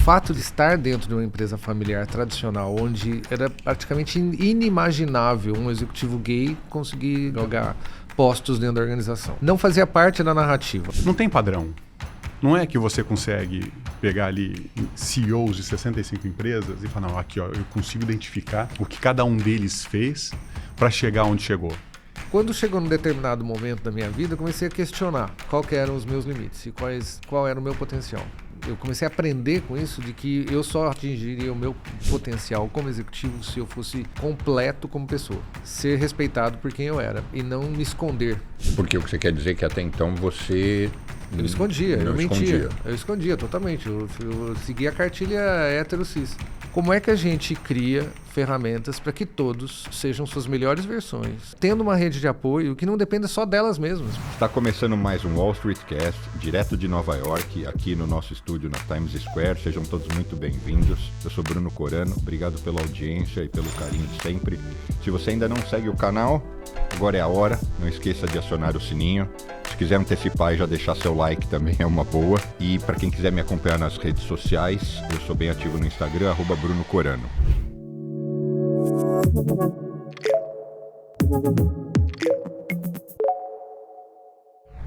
fato de estar dentro de uma empresa familiar tradicional, onde era praticamente inimaginável um executivo gay conseguir jogar postos dentro da organização. Não fazia parte da narrativa. Não tem padrão. Não é que você consegue pegar ali CEOs de 65 empresas e falar, não, aqui ó, eu consigo identificar o que cada um deles fez para chegar onde chegou. Quando chegou num determinado momento da minha vida, eu comecei a questionar qual que eram os meus limites e qual era o meu potencial. Eu comecei a aprender com isso de que eu só atingiria o meu potencial como executivo se eu fosse completo como pessoa. Ser respeitado por quem eu era e não me esconder. Porque o que você quer dizer é que até então você... Eu escondia, não eu mentia. escondia. Eu escondia totalmente. Eu seguia a cartilha hétero-cis. Como é que a gente cria ferramentas para que todos sejam suas melhores versões, tendo uma rede de apoio que não dependa só delas mesmas? Está começando mais um Wall Street Cast, direto de Nova York, aqui no nosso estúdio na Times Square. Sejam todos muito bem-vindos. Eu sou Bruno Corano, obrigado pela audiência e pelo carinho de sempre. Se você ainda não segue o canal, agora é a hora. Não esqueça de acionar o sininho. Se quiser antecipar e já deixar seu like também é uma boa. E para quem quiser me acompanhar nas redes sociais, eu sou bem ativo no Instagram, @Bruno Corano.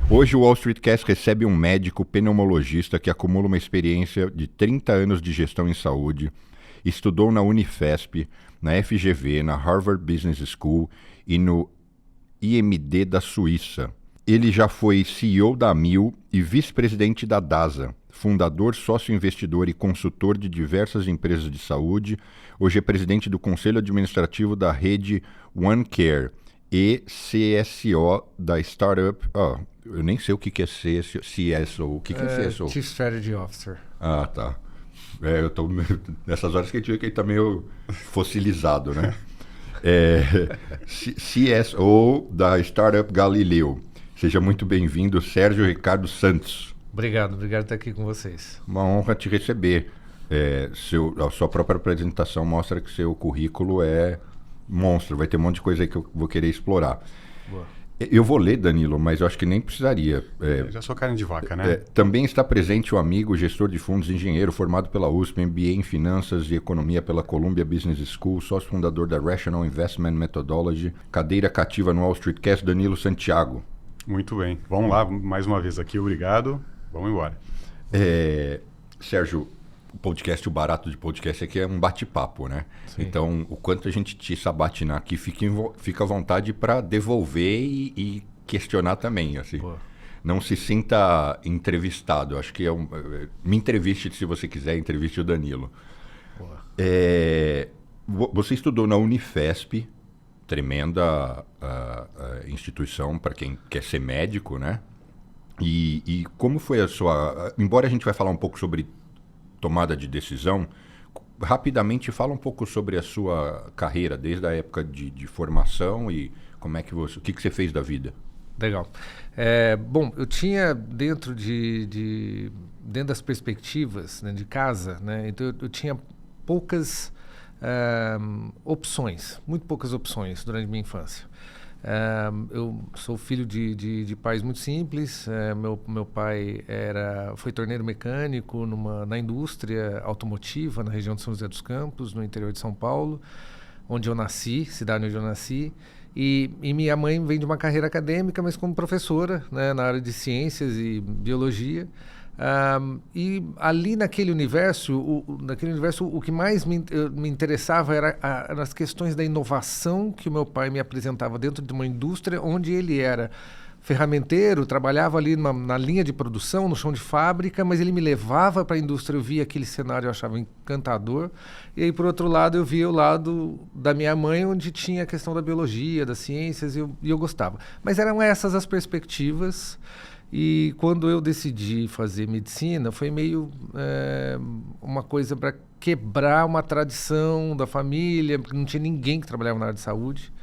Hoje o Wall Street Cast recebe um médico pneumologista que acumula uma experiência de 30 anos de gestão em saúde, estudou na Unifesp, na FGV, na Harvard Business School e no IMD da Suíça. Ele já foi CEO da Amil e vice-presidente da DASA, fundador, sócio-investidor e consultor de diversas empresas de saúde. Hoje é presidente do Conselho Administrativo da rede OneCare e CSO da startup... eu nem sei o que é CSO. O que é CSO? Chief Strategy Officer. Ah, tá. Eu tô... Nessas horas que a gente vê que ele tá meio fossilizado, né? CSO da startup Galileu. Seja muito bem-vindo, Sérgio Ricardo Santos. Obrigado por estar aqui com vocês. Uma honra te receber. A sua própria apresentação mostra que seu currículo é monstro. Vai ter um monte de coisa aí que eu vou querer explorar. Boa. Eu vou ler, Danilo, mas eu acho que nem precisaria. Já sou carne de vaca, né? Também está presente o amigo, gestor de fundos, engenheiro, formado pela USP, MBA em Finanças e Economia pela Columbia Business School, sócio fundador da Rational Investment Methodology, cadeira cativa no Wall Street Cast, Danilo Santiago. Muito bem. Vamos lá, mais uma vez aqui, obrigado. Vamos embora. Sérgio, o barato de podcast aqui é um bate-papo, né? Sim. Então, o quanto a gente te sabatinar aqui, fica à vontade para devolver e questionar também, assim. Boa. Não se sinta entrevistado. Acho que me entreviste se você quiser, entreviste o Danilo. Boa. Você estudou na Unifesp, tremenda instituição para quem quer ser médico, né? E como foi a sua... Embora a gente vai falar um pouco sobre tomada de decisão, rapidamente fala um pouco sobre a sua carreira, desde a época de formação e como é que o que você fez da vida. Legal. Bom, eu tinha dentro dentro das perspectivas, né, de casa, né, então eu tinha poucas opções, muito poucas opções durante a minha infância. Eu sou filho de pais muito simples. Meu pai foi torneiro mecânico na indústria automotiva na região de São José dos Campos, no interior de São Paulo, onde eu nasci, cidade onde eu nasci. E minha mãe vem de uma carreira acadêmica, mas como professora, né, na área de ciências e biologia. E ali naquele universo, o que mais me interessava eram as questões da inovação que o meu pai me apresentava dentro de uma indústria onde ele era ferramenteiro, trabalhava ali na linha de produção, no chão de fábrica, mas ele me levava para a indústria, eu via aquele cenário, eu achava encantador. E aí, por outro lado, eu via o lado da minha mãe, onde tinha a questão da biologia, das ciências, e eu gostava. Mas eram essas as perspectivas. E quando eu decidi fazer medicina, foi meio uma coisa para quebrar uma tradição da família, porque não tinha ninguém que trabalhava na área de saúde.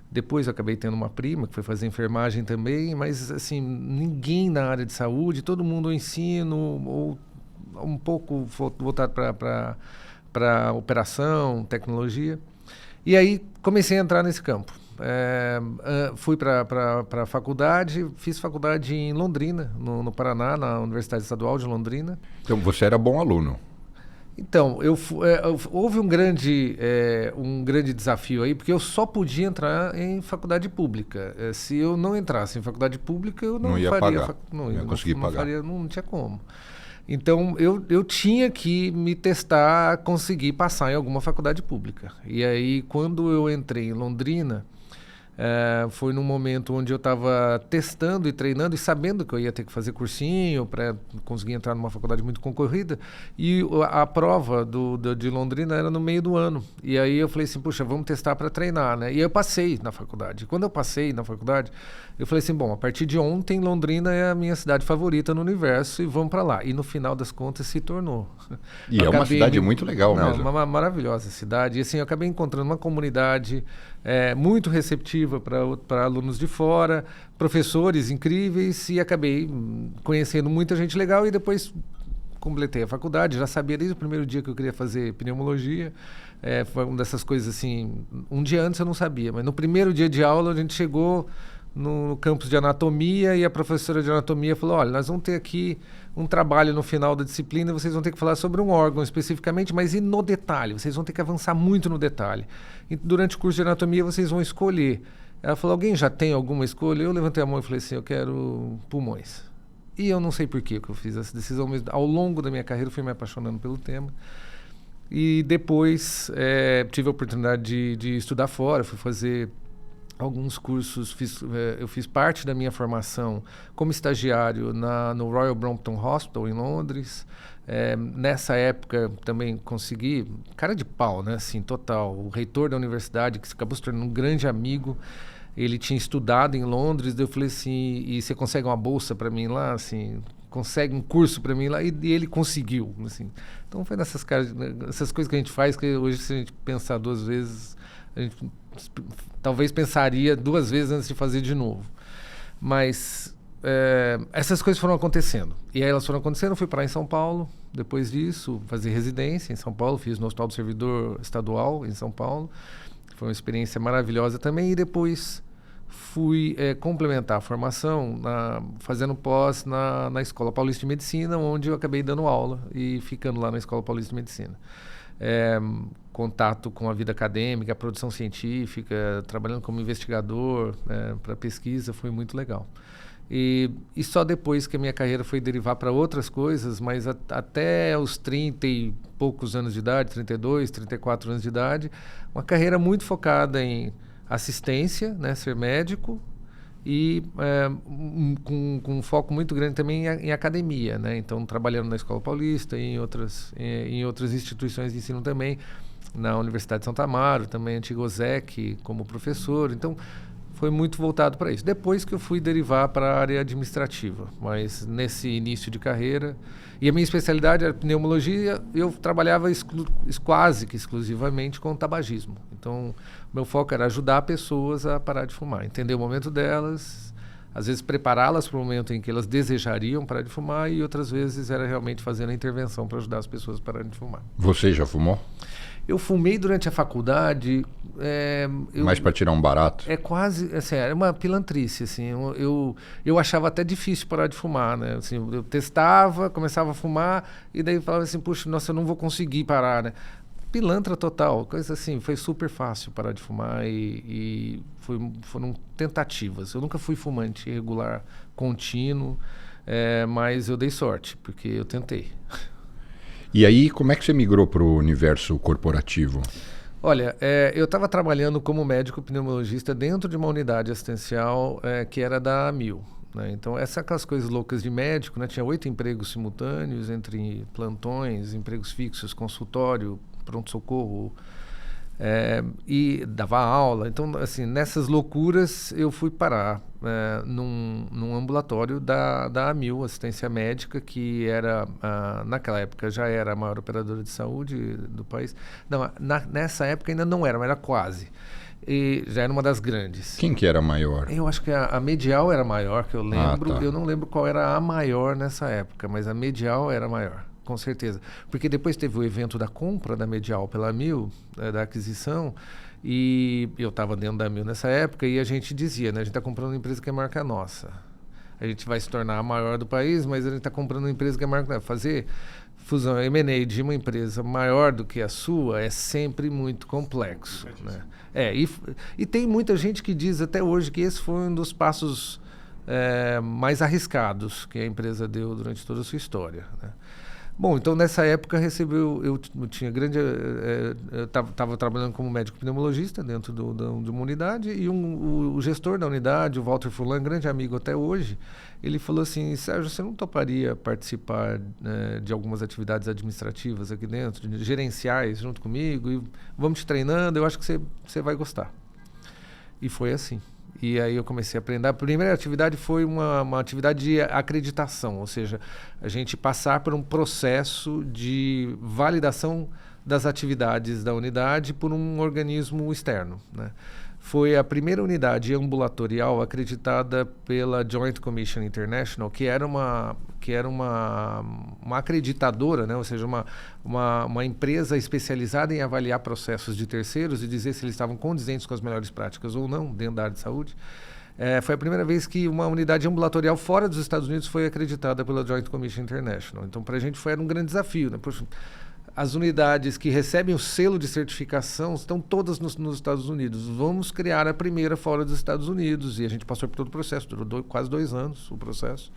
Depois eu acabei tendo uma prima que foi fazer enfermagem também, mas assim, ninguém na área de saúde, todo mundo ensino, ou um pouco voltado para operação, tecnologia. E aí comecei a entrar nesse campo. Fui para a faculdade, fiz faculdade em Londrina, no Paraná, na Universidade Estadual de Londrina. Então você era bom aluno. Então, houve um grande desafio aí, porque eu só podia entrar em faculdade pública. Se eu não entrasse em faculdade pública, eu não ia faria. pagar. Não ia conseguir pagar. Não tinha como. Então, eu tinha que me testar, conseguir passar em alguma faculdade pública. E aí, quando eu entrei em Londrina, foi num momento onde eu estava testando e treinando e sabendo que eu ia ter que fazer cursinho para conseguir entrar numa faculdade muito concorrida. E a prova de Londrina era no meio do ano. E aí eu falei assim, puxa, vamos testar para treinar, né? E eu passei na faculdade. Quando eu passei na faculdade, eu falei assim, bom, a partir de ontem, Londrina é a minha cidade favorita no universo e vamos para lá. E no final das contas se tornou. E é uma cidade muito legal mesmo. Uma maravilhosa cidade. E assim, eu acabei encontrando uma comunidade muito receptiva para alunos de fora, professores incríveis, e acabei conhecendo muita gente legal e depois completei a faculdade. Já sabia desde o primeiro dia que eu queria fazer pneumologia. Foi uma dessas coisas assim, um dia antes eu não sabia, mas no primeiro dia de aula a gente chegou no campus de anatomia e a professora de anatomia falou, olha, nós vamos ter aqui um trabalho no final da disciplina, vocês vão ter que falar sobre um órgão especificamente, mas e no detalhe, vocês vão ter que avançar muito no detalhe. E durante o curso de anatomia vocês vão escolher. Ela falou, alguém já tem alguma escolha? Eu levantei a mão e falei assim, eu quero pulmões. E eu não sei por que eu fiz essa decisão, mas ao longo da minha carreira eu fui me apaixonando pelo tema. E depois tive a oportunidade de estudar fora, fui fazer alguns cursos, eu fiz parte da minha formação como estagiário no Royal Brompton Hospital em Londres. Nessa época também consegui, cara de pau, né, assim, total, o reitor da universidade, que acabou se tornando um grande amigo, ele tinha estudado em Londres, daí eu falei assim, e você consegue uma bolsa para mim lá, assim, consegue um curso para mim lá, e ele conseguiu, assim. Então foi essas coisas que a gente faz, que hoje se a gente pensar duas vezes, a gente talvez pensaria duas vezes antes de fazer de novo. Mas essas coisas foram acontecendo. E aí elas foram acontecendo, eu fui para em São Paulo, depois disso, fazer residência em São Paulo, fiz no Hospital do Servidor Estadual em São Paulo. Foi uma experiência maravilhosa também. E depois fui complementar a formação fazendo pós na Escola Paulista de Medicina, onde eu acabei dando aula e ficando lá na Escola Paulista de Medicina. Contato com a vida acadêmica, a produção científica, trabalhando como investigador para pesquisa, foi muito legal. E só depois que a minha carreira foi derivar para outras coisas, mas até os 30 e poucos anos de idade, 32, 34 anos de idade, uma carreira muito focada em assistência, né, ser médico, e com um foco muito grande também em academia, né? Então, trabalhando na Escola Paulista e em outras instituições de ensino também, na Universidade de Santa Amaro, também antigo OSEC, como professor. Então, foi muito voltado para isso. Depois que eu fui derivar para a área administrativa, mas nesse início de carreira, e a minha especialidade era pneumologia, eu trabalhava quase que exclusivamente com tabagismo. Então, meu foco era ajudar pessoas a parar de fumar, entender o momento delas, às vezes prepará-las para o momento em que elas desejariam parar de fumar, e outras vezes era realmente fazendo a intervenção para ajudar as pessoas a pararem de fumar. Você já fumou? Eu fumei durante a faculdade. Mas para tirar um barato? É quase, assim, é uma pilantrice, assim. Eu achava até difícil parar de fumar, né? Assim, eu testava, começava a fumar e daí falava assim, puxa, nossa, eu não vou conseguir parar, né? Pilantra total, coisa assim. Foi super fácil parar de fumar e foram tentativas. Eu nunca fui fumante regular, contínuo, mas eu dei sorte, porque eu tentei. E aí, como é que você migrou para o universo corporativo? Olha, eu estava trabalhando como médico pneumologista dentro de uma unidade assistencial que era da AMIL. Né? Então, aquelas coisas loucas de médico, né? Tinha 8 empregos simultâneos, entre plantões, empregos fixos, consultório, pronto-socorro, e dava aula. Então, assim, nessas loucuras, eu fui parar num ambulatório da AMIL, Assistência Médica, que era, naquela época, já era a maior operadora de saúde do país. Não, nessa época ainda não era, mas era quase. E já era uma das grandes. Quem que era maior? Eu acho que a Medial era maior, que eu lembro. Tá. Eu não lembro qual era a maior nessa época, mas a Medial era maior. Com certeza. Porque depois teve o evento da compra da Medial pela AMIL, da aquisição, e eu estava dentro da AMIL nessa época, e a gente dizia, né, a gente está comprando uma empresa que é maior que a nossa. A gente vai se tornar a maior do país, mas a gente está comprando uma empresa que é maior que a nossa. fusão M&A de uma empresa maior do que a sua é sempre muito complexo, né? E tem muita gente que diz até hoje que esse foi um dos passos mais arriscados que a empresa deu durante toda a sua história, né? Bom, então nessa época eu tinha grande, eu estava trabalhando como médico pneumologista dentro de uma unidade e o gestor da unidade, o Walter Furlan, grande amigo até hoje, ele falou assim: Sérgio, você não toparia participar de algumas atividades administrativas aqui dentro, gerenciais junto comigo, e vamos te treinando, eu acho que você vai gostar. E foi assim. E aí eu comecei a aprender. A primeira atividade foi uma atividade de acreditação, ou seja, a gente passar por um processo de validação das atividades da unidade por um organismo externo, né? Foi a primeira unidade ambulatorial acreditada pela Joint Commission International, que era uma acreditadora, né? Ou seja, uma empresa especializada em avaliar processos de terceiros e dizer se eles estavam condizentes com as melhores práticas ou não dentro da área de saúde. Foi a primeira vez que uma unidade ambulatorial fora dos Estados Unidos foi acreditada pela Joint Commission International. Então, para a gente era um grande desafio, né? Poxa, as unidades que recebem o selo de certificação estão todas nos Estados Unidos. Vamos criar a primeira fora dos Estados Unidos. E a gente passou por todo o processo, durou quase 2 anos o processo.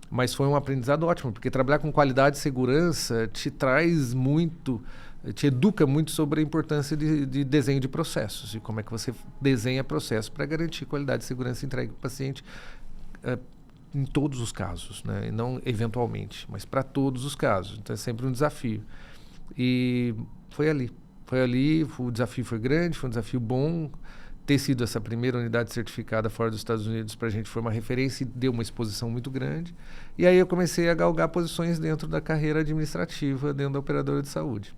Mas foi um aprendizado ótimo, porque trabalhar com qualidade e segurança te traz muito, te educa muito sobre a importância de desenho de processos e como é que você desenha processos para garantir qualidade e segurança entregue para o paciente em todos os casos, né? E não eventualmente, mas para todos os casos. Então é sempre um desafio. E foi ali, o desafio foi grande, foi um desafio bom. Ter sido essa primeira unidade certificada fora dos Estados Unidos para a gente foi uma referência e deu uma exposição muito grande. E aí eu comecei a galgar posições dentro da carreira administrativa, dentro da operadora de saúde.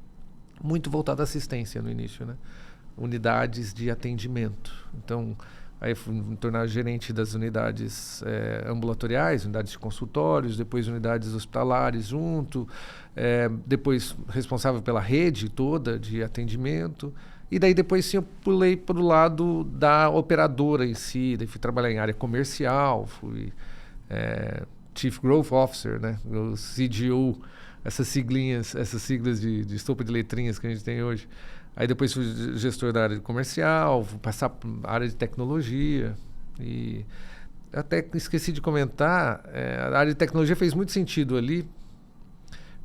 Muito voltada à assistência no início, né? Unidades de atendimento. Então, aí fui me tornar gerente das unidades ambulatoriais, unidades de consultórios, depois unidades hospitalares junto, depois responsável pela rede toda de atendimento. E daí depois sim eu pulei para o lado da operadora em si, daí fui trabalhar em área comercial, fui Chief Growth Officer, né? O CGO, essas siglas de sopa de letrinhas que a gente tem hoje. Aí depois fui gestor da área comercial, fui passar para a área de tecnologia. E até esqueci de comentar, a área de tecnologia fez muito sentido ali,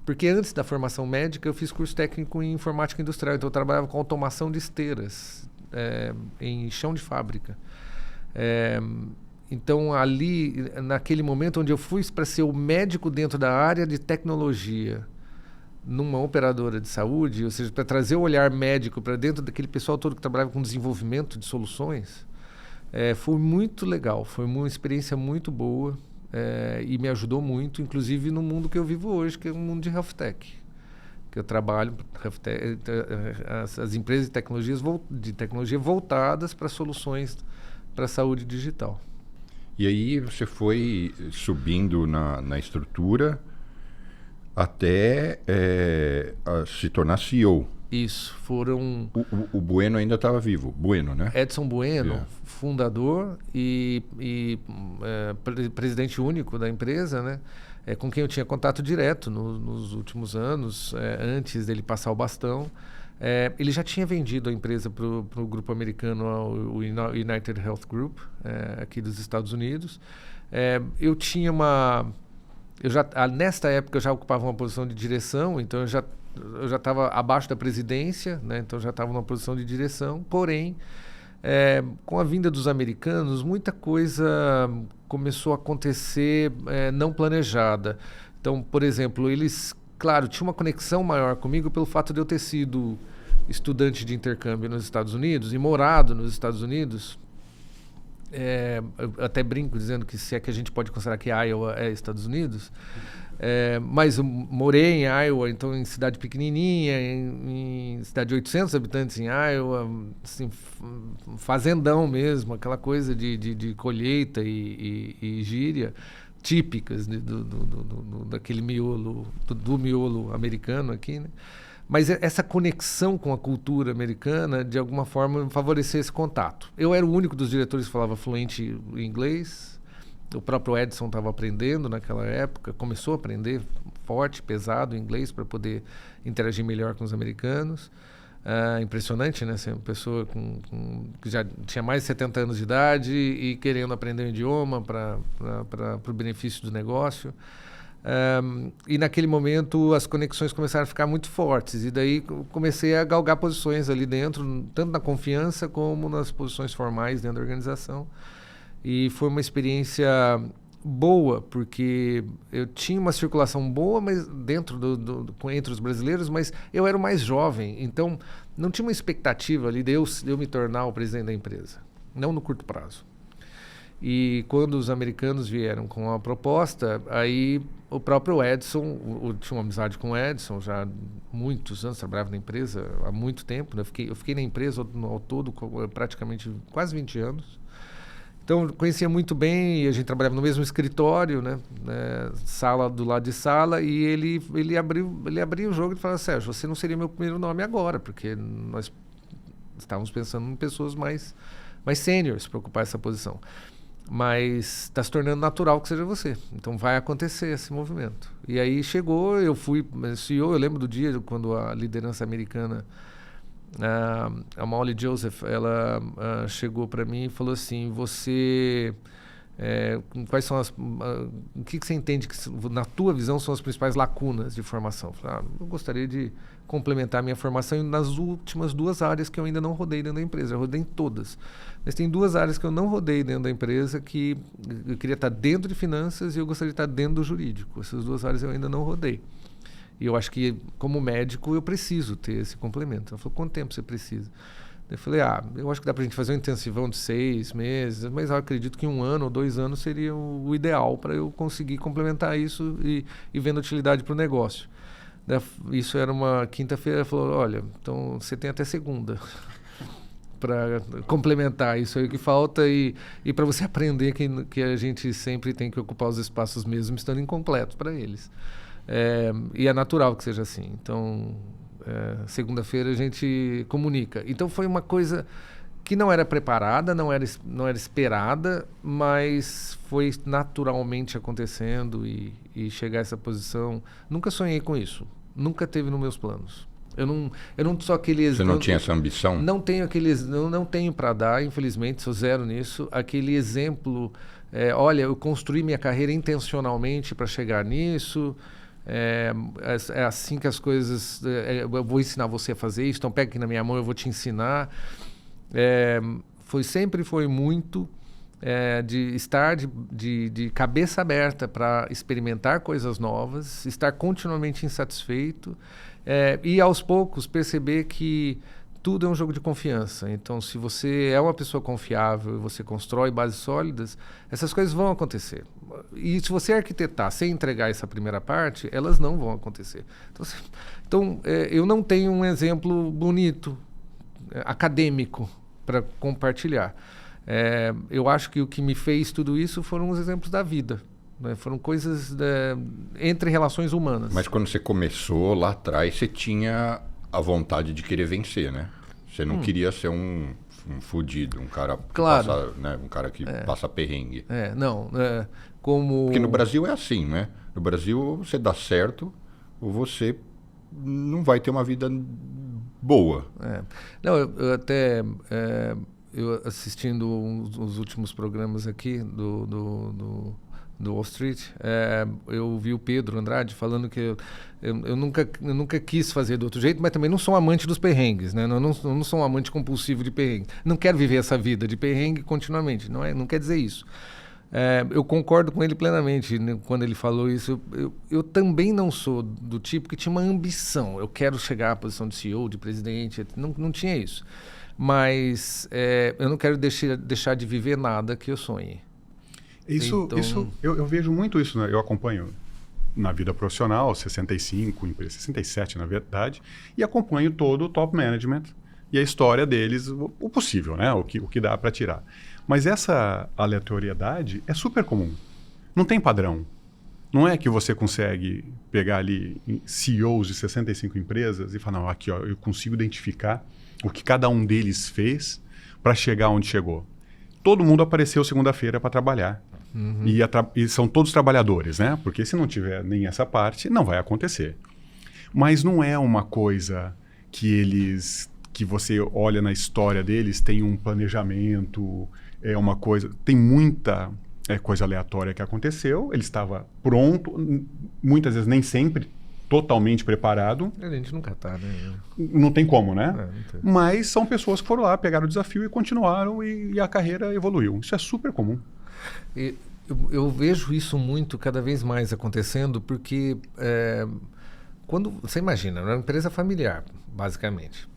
porque antes da formação médica eu fiz curso técnico em informática industrial, então eu trabalhava com automação de esteiras em chão de fábrica. Então ali, naquele momento onde eu fui para ser o médico dentro da área de tecnologia, numa operadora de saúde, ou seja, para trazer o olhar médico para dentro daquele pessoal todo que trabalhava com desenvolvimento de soluções, foi muito legal, foi uma experiência muito boa e me ajudou muito, inclusive no mundo que eu vivo hoje, que é o mundo de health tech, que eu trabalho, as empresas de tecnologia voltadas para soluções para a saúde digital. E aí você foi subindo na estrutura até se tornar CEO. Isso, foram... O Bueno ainda estava vivo, Bueno, né? Edson Bueno, fundador e presidente único da empresa, né? Com quem eu tinha contato direto nos últimos anos, antes dele passar o bastão. Ele já tinha vendido a empresa para o grupo americano, o United Health Group, aqui dos Estados Unidos. Eu tinha nesta época eu já ocupava uma posição de direção, então eu já estava abaixo da presidência, né? Então já estava numa posição de direção, porém, com a vinda dos americanos, muita coisa começou a acontecer não planejada. Então, por exemplo, eles, claro, tinham uma conexão maior comigo pelo fato de eu ter sido estudante de intercâmbio nos Estados Unidos e morado nos Estados Unidos. Eu até brinco dizendo que se é que a gente pode considerar que Iowa é Estados Unidos, mas eu morei em Iowa, então em cidade pequenininha, em cidade de 800 habitantes em Iowa, assim, fazendão mesmo, aquela coisa de colheita e gíria típicas daquele miolo, do miolo americano aqui, né? Mas essa conexão com a cultura americana, de alguma forma, favorecia esse contato. Eu era o único dos diretores que falava fluente inglês O próprio Edison estava aprendendo naquela época, começou a aprender forte, pesado inglês para poder interagir melhor com os americanos. Impressionante, né? Ser uma pessoa que já tinha mais de 70 anos de idade e querendo aprender um idioma para o benefício do negócio. E naquele momento as conexões começaram a ficar muito fortes e daí comecei a galgar posições ali dentro, tanto na confiança como nas posições formais dentro da organização. E foi uma experiência boa, porque eu tinha uma circulação boa, mas dentro entre os brasileiros, mas eu era o mais jovem, então não tinha uma expectativa ali de eu me tornar o presidente da empresa, não no curto prazo. E quando os americanos vieram com a proposta, aí o próprio Edison, eu tinha uma amizade com o Edison já há muitos anos, trabalhava na empresa há muito tempo, né? Eu fiquei na empresa ao todo praticamente quase 20 anos. Então, eu conhecia muito bem, e a gente trabalhava no mesmo escritório, né? Sala do lado de sala, e ele abriu o jogo e falou: Sérgio, você não seria meu primeiro nome agora, porque nós estávamos pensando em pessoas mais sêniores para ocupar essa posição. Mas está se tornando natural que seja você. Então, vai acontecer esse movimento. E aí chegou, eu fui CEO, eu lembro do dia quando a liderança americana... a Molly Joseph, ela chegou para mim e falou assim: você quais são o que você entende que na tua visão são as principais lacunas de formação? Eu falei, eu gostaria de complementar a minha formação nas últimas 2 áreas que eu ainda não rodei dentro da empresa. Eu rodei em todas, mas tem 2 áreas que eu não rodei dentro da empresa, que eu queria estar dentro de finanças e eu gostaria de estar dentro do jurídico. Essas 2 áreas eu ainda não rodei. E eu acho que, como médico, eu preciso ter esse complemento. Ela falou: quanto tempo você precisa? Eu falei: eu acho que dá pra gente fazer um intensivão de 6 meses, mas eu acredito que 1 ano ou 2 anos seria o ideal para eu conseguir complementar isso e vendo utilidade para o negócio. Isso era uma quinta-feira. Ela falou: olha, então você tem até segunda para complementar isso aí que falta e para você aprender que a gente sempre tem que ocupar os espaços mesmo estando incompletos para eles. E é natural que seja assim. Então, segunda-feira a gente comunica. Então, foi uma coisa que não era preparada, não era esperada, mas foi naturalmente acontecendo e chegar a essa posição. Nunca sonhei com isso. Nunca teve nos meus planos. Eu não sou aquele... Você não tinha essa ambição? Não tenho não tenho para dar, infelizmente, sou zero nisso. Aquele exemplo, olha, eu construí minha carreira intencionalmente para chegar nisso... É assim que as coisas... eu vou ensinar você a fazer isso, então pega aqui na minha mão, eu vou te ensinar. Sempre foi muito de estar de cabeça aberta para experimentar coisas novas, estar continuamente insatisfeito e aos poucos perceber que tudo é um jogo de confiança. Então, se você é uma pessoa confiável e você constrói bases sólidas, essas coisas vão acontecer. E se você arquitetar sem entregar essa primeira parte, elas não vão acontecer. Então, eu não tenho um exemplo bonito, acadêmico, para compartilhar. Eu acho que o que me fez tudo isso foram os exemplos da vida. Né? Foram coisas entre relações humanas. Mas quando você começou lá atrás, você tinha a vontade de querer vencer, né? Você não queria ser um fudido, um cara que passa, né? Um cara que passa perrengue. Porque no Brasil é assim, né? No Brasil, você dá certo ou você não vai ter uma vida boa. Não, eu até... eu assistindo os últimos programas aqui do Wall Street, eu vi o Pedro Andrade falando que eu nunca quis fazer do outro jeito, mas também não sou um amante dos perrengues, né? Eu não sou um amante compulsivo de perrengue. Não quero viver essa vida de perrengue continuamente, não quer dizer isso. Eu concordo com ele plenamente, né? Quando ele falou isso. Eu também não sou do tipo que tinha uma ambição. Eu quero chegar à posição de CEO, de presidente, não tinha isso. Mas eu não quero deixar de viver nada que eu sonhe. Eu vejo muito isso, né? Eu acompanho na vida profissional, 65 empresas, 67 na verdade, e acompanho todo o top management e a história deles, o possível, né? O que dá para tirar. Mas essa aleatoriedade é super comum. Não tem padrão. Não é que você consegue pegar ali CEOs de 65 empresas e falar: não, aqui ó, eu consigo identificar o que cada um deles fez para chegar onde chegou. Todo mundo apareceu segunda-feira para trabalhar. E são todos trabalhadores, né? Porque se não tiver nem essa parte, não vai acontecer. Mas não é uma coisa que você olha na história deles, tem um planejamento, é uma coisa... Tem muita coisa aleatória que aconteceu, ele estava pronto, muitas vezes nem sempre totalmente preparado. A gente nunca está, né? Não tem como, né? Não tem. Mas são pessoas que foram lá, pegaram o desafio e continuaram e a carreira evoluiu. Isso é super comum. Eu vejo isso muito, cada vez mais acontecendo, porque quando você imagina, uma empresa familiar, basicamente,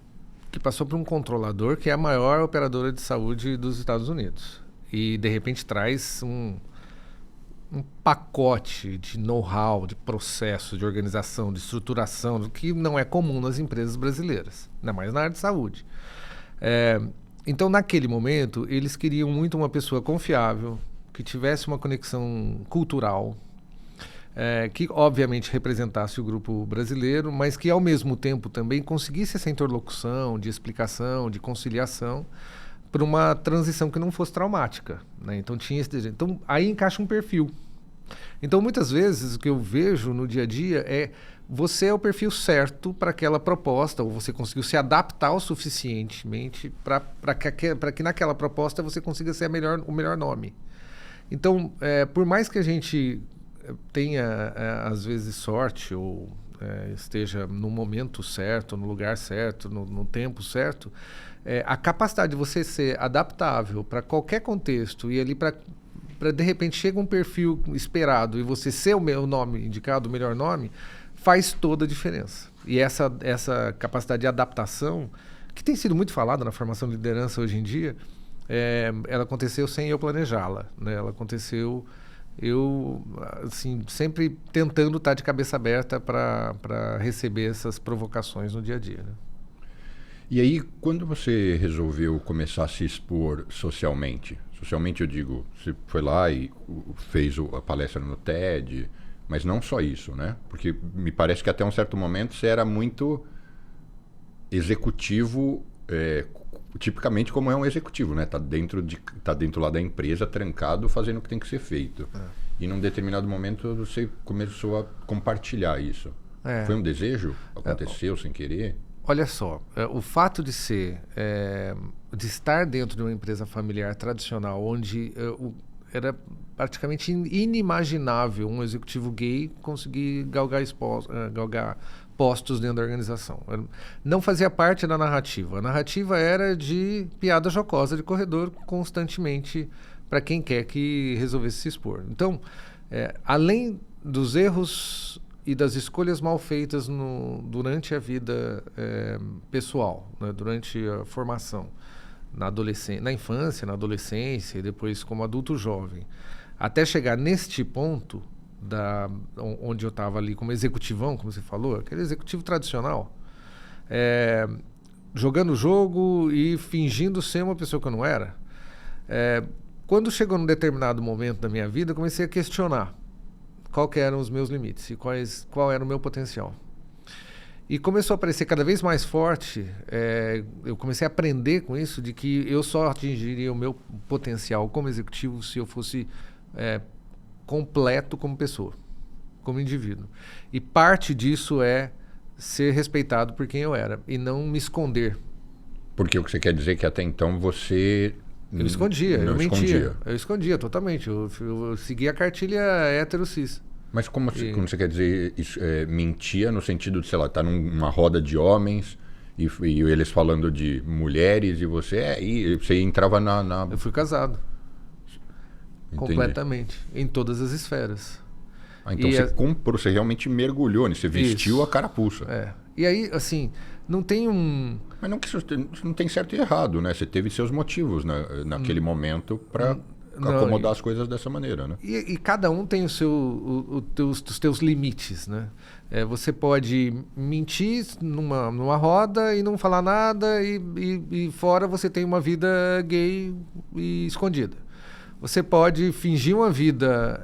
que passou por um controlador que é a maior operadora de saúde dos Estados Unidos e de repente traz um pacote de know-how, de processo, de organização, de estruturação, que não é comum nas empresas brasileiras, ainda mais na área de saúde. Então, naquele momento, eles queriam muito uma pessoa confiável, que tivesse uma conexão cultural, que obviamente representasse o grupo brasileiro, mas que ao mesmo tempo também conseguisse essa interlocução de explicação, de conciliação, para uma transição que não fosse traumática, né? Então tinha então aí encaixa um perfil. Então muitas vezes o que eu vejo no dia a dia é você é o perfil certo para aquela proposta, ou você conseguiu se adaptar o suficientemente para que naquela proposta você consiga ser o melhor nome. Então, por mais que a gente tenha, às vezes, sorte ou esteja no momento certo, no lugar certo, no tempo certo, a capacidade de você ser adaptável para qualquer contexto e ali para de repente chega um perfil esperado e você ser o meu nome indicado, o melhor nome, faz toda a diferença. E essa capacidade de adaptação, que tem sido muito falada na formação de liderança hoje em dia, ela aconteceu sem eu planejá-la, né? Ela aconteceu eu assim, sempre tentando estar de cabeça aberta para receber essas provocações no dia a dia, né? E aí, quando você resolveu começar a se expor socialmente eu digo, você foi lá e fez a palestra no TED, mas não só isso, né? Porque me parece que até um certo momento você era muito executivo, tipicamente como é um executivo, né? Tá dentro lá da empresa, trancado, fazendo o que tem que ser feito. E num determinado momento você começou a compartilhar isso. Foi um desejo? Aconteceu sem querer? Olha só, o fato de de estar dentro de uma empresa familiar tradicional, onde era praticamente inimaginável um executivo gay conseguir galgar postos dentro da organização. Não fazia parte da narrativa. A narrativa era de piada jocosa de corredor constantemente para quem quer que resolvesse se expor. Então, além dos erros e das escolhas mal feitas durante a vida pessoal, né, durante a formação, na infância, na adolescência e depois como adulto jovem, até chegar neste ponto onde eu estava ali como executivão, como você falou, aquele executivo tradicional, jogando o jogo e fingindo ser uma pessoa que eu não era. Quando chegou num determinado momento da minha vida, eu comecei a questionar qual que eram os meus limites e qual era o meu potencial. E começou a aparecer cada vez mais forte, eu comecei a aprender com isso, de que eu só atingiria o meu potencial como executivo se eu fosse completo como pessoa, como indivíduo. E parte disso é ser respeitado por quem eu era e não me esconder. Porque o que você quer dizer é que até então você... Eu escondia, eu mentia. Escondia. Eu escondia totalmente. Eu seguia a cartilha hétero-cis. Mas como você quer dizer isso? Mentia no sentido de, sei lá, tá numa roda de homens e eles falando de mulheres e você entrava na... Eu fui casado. Entendi. Completamente. Em todas as esferas. Então você realmente mergulhou nisso, você vestiu a carapuça. E aí, assim, não tem um... Mas não tem certo e errado, né? Você teve seus motivos naquele momento para acomodar as coisas dessa maneira, né? E cada um tem os teus limites, né? Você pode mentir numa roda e não falar nada e fora você tem uma vida gay e escondida. Você pode fingir uma vida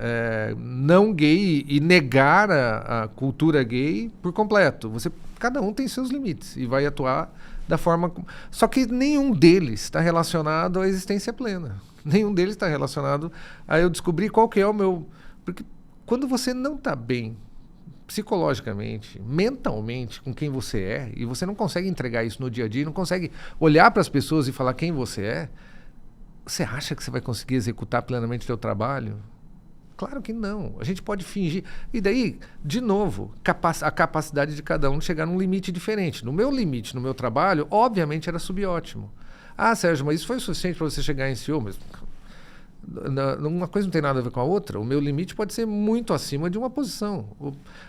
não gay e negar a cultura gay por completo. cada um tem seus limites e vai atuar da forma... Só que nenhum deles está relacionado à existência plena. Nenhum deles está relacionado a eu descobrir qual que é o meu... Porque quando você não está bem psicologicamente, mentalmente, com quem você é, e você não consegue entregar isso no dia a dia, não consegue olhar para as pessoas e falar quem você é, você acha que você vai conseguir executar plenamente o seu trabalho? Claro que não. A gente pode fingir. E daí, de novo, a capacidade de cada um de chegar num limite diferente. No meu limite, no meu trabalho, obviamente era subótimo. Ah, Sérgio, mas isso foi o suficiente para você chegar em CEO? Mas uma coisa não tem nada a ver com a outra. O meu limite pode ser muito acima de uma posição.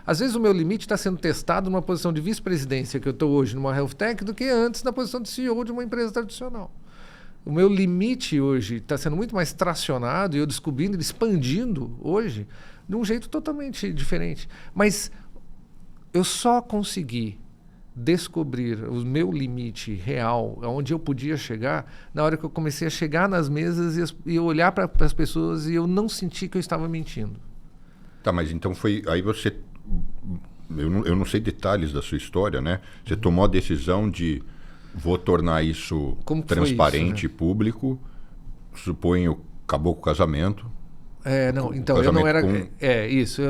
Às vezes o meu limite está sendo testado numa posição de vice-presidência que eu estou hoje numa health tech do que antes na posição de CEO de uma empresa tradicional. O meu limite hoje está sendo muito mais tracionado e eu descobrindo, expandindo hoje de um jeito totalmente diferente. Mas eu só consegui descobrir o meu limite real, aonde eu podia chegar, na hora que eu comecei a chegar nas mesas e olhar para as pessoas e eu não senti que eu estava mentindo. Tá, mas então foi... Aí você... Eu não sei detalhes da sua história, né? Você tomou a decisão de vou tornar isso transparente e público. Suponho, acabou com o casamento. Não, então eu não era... isso.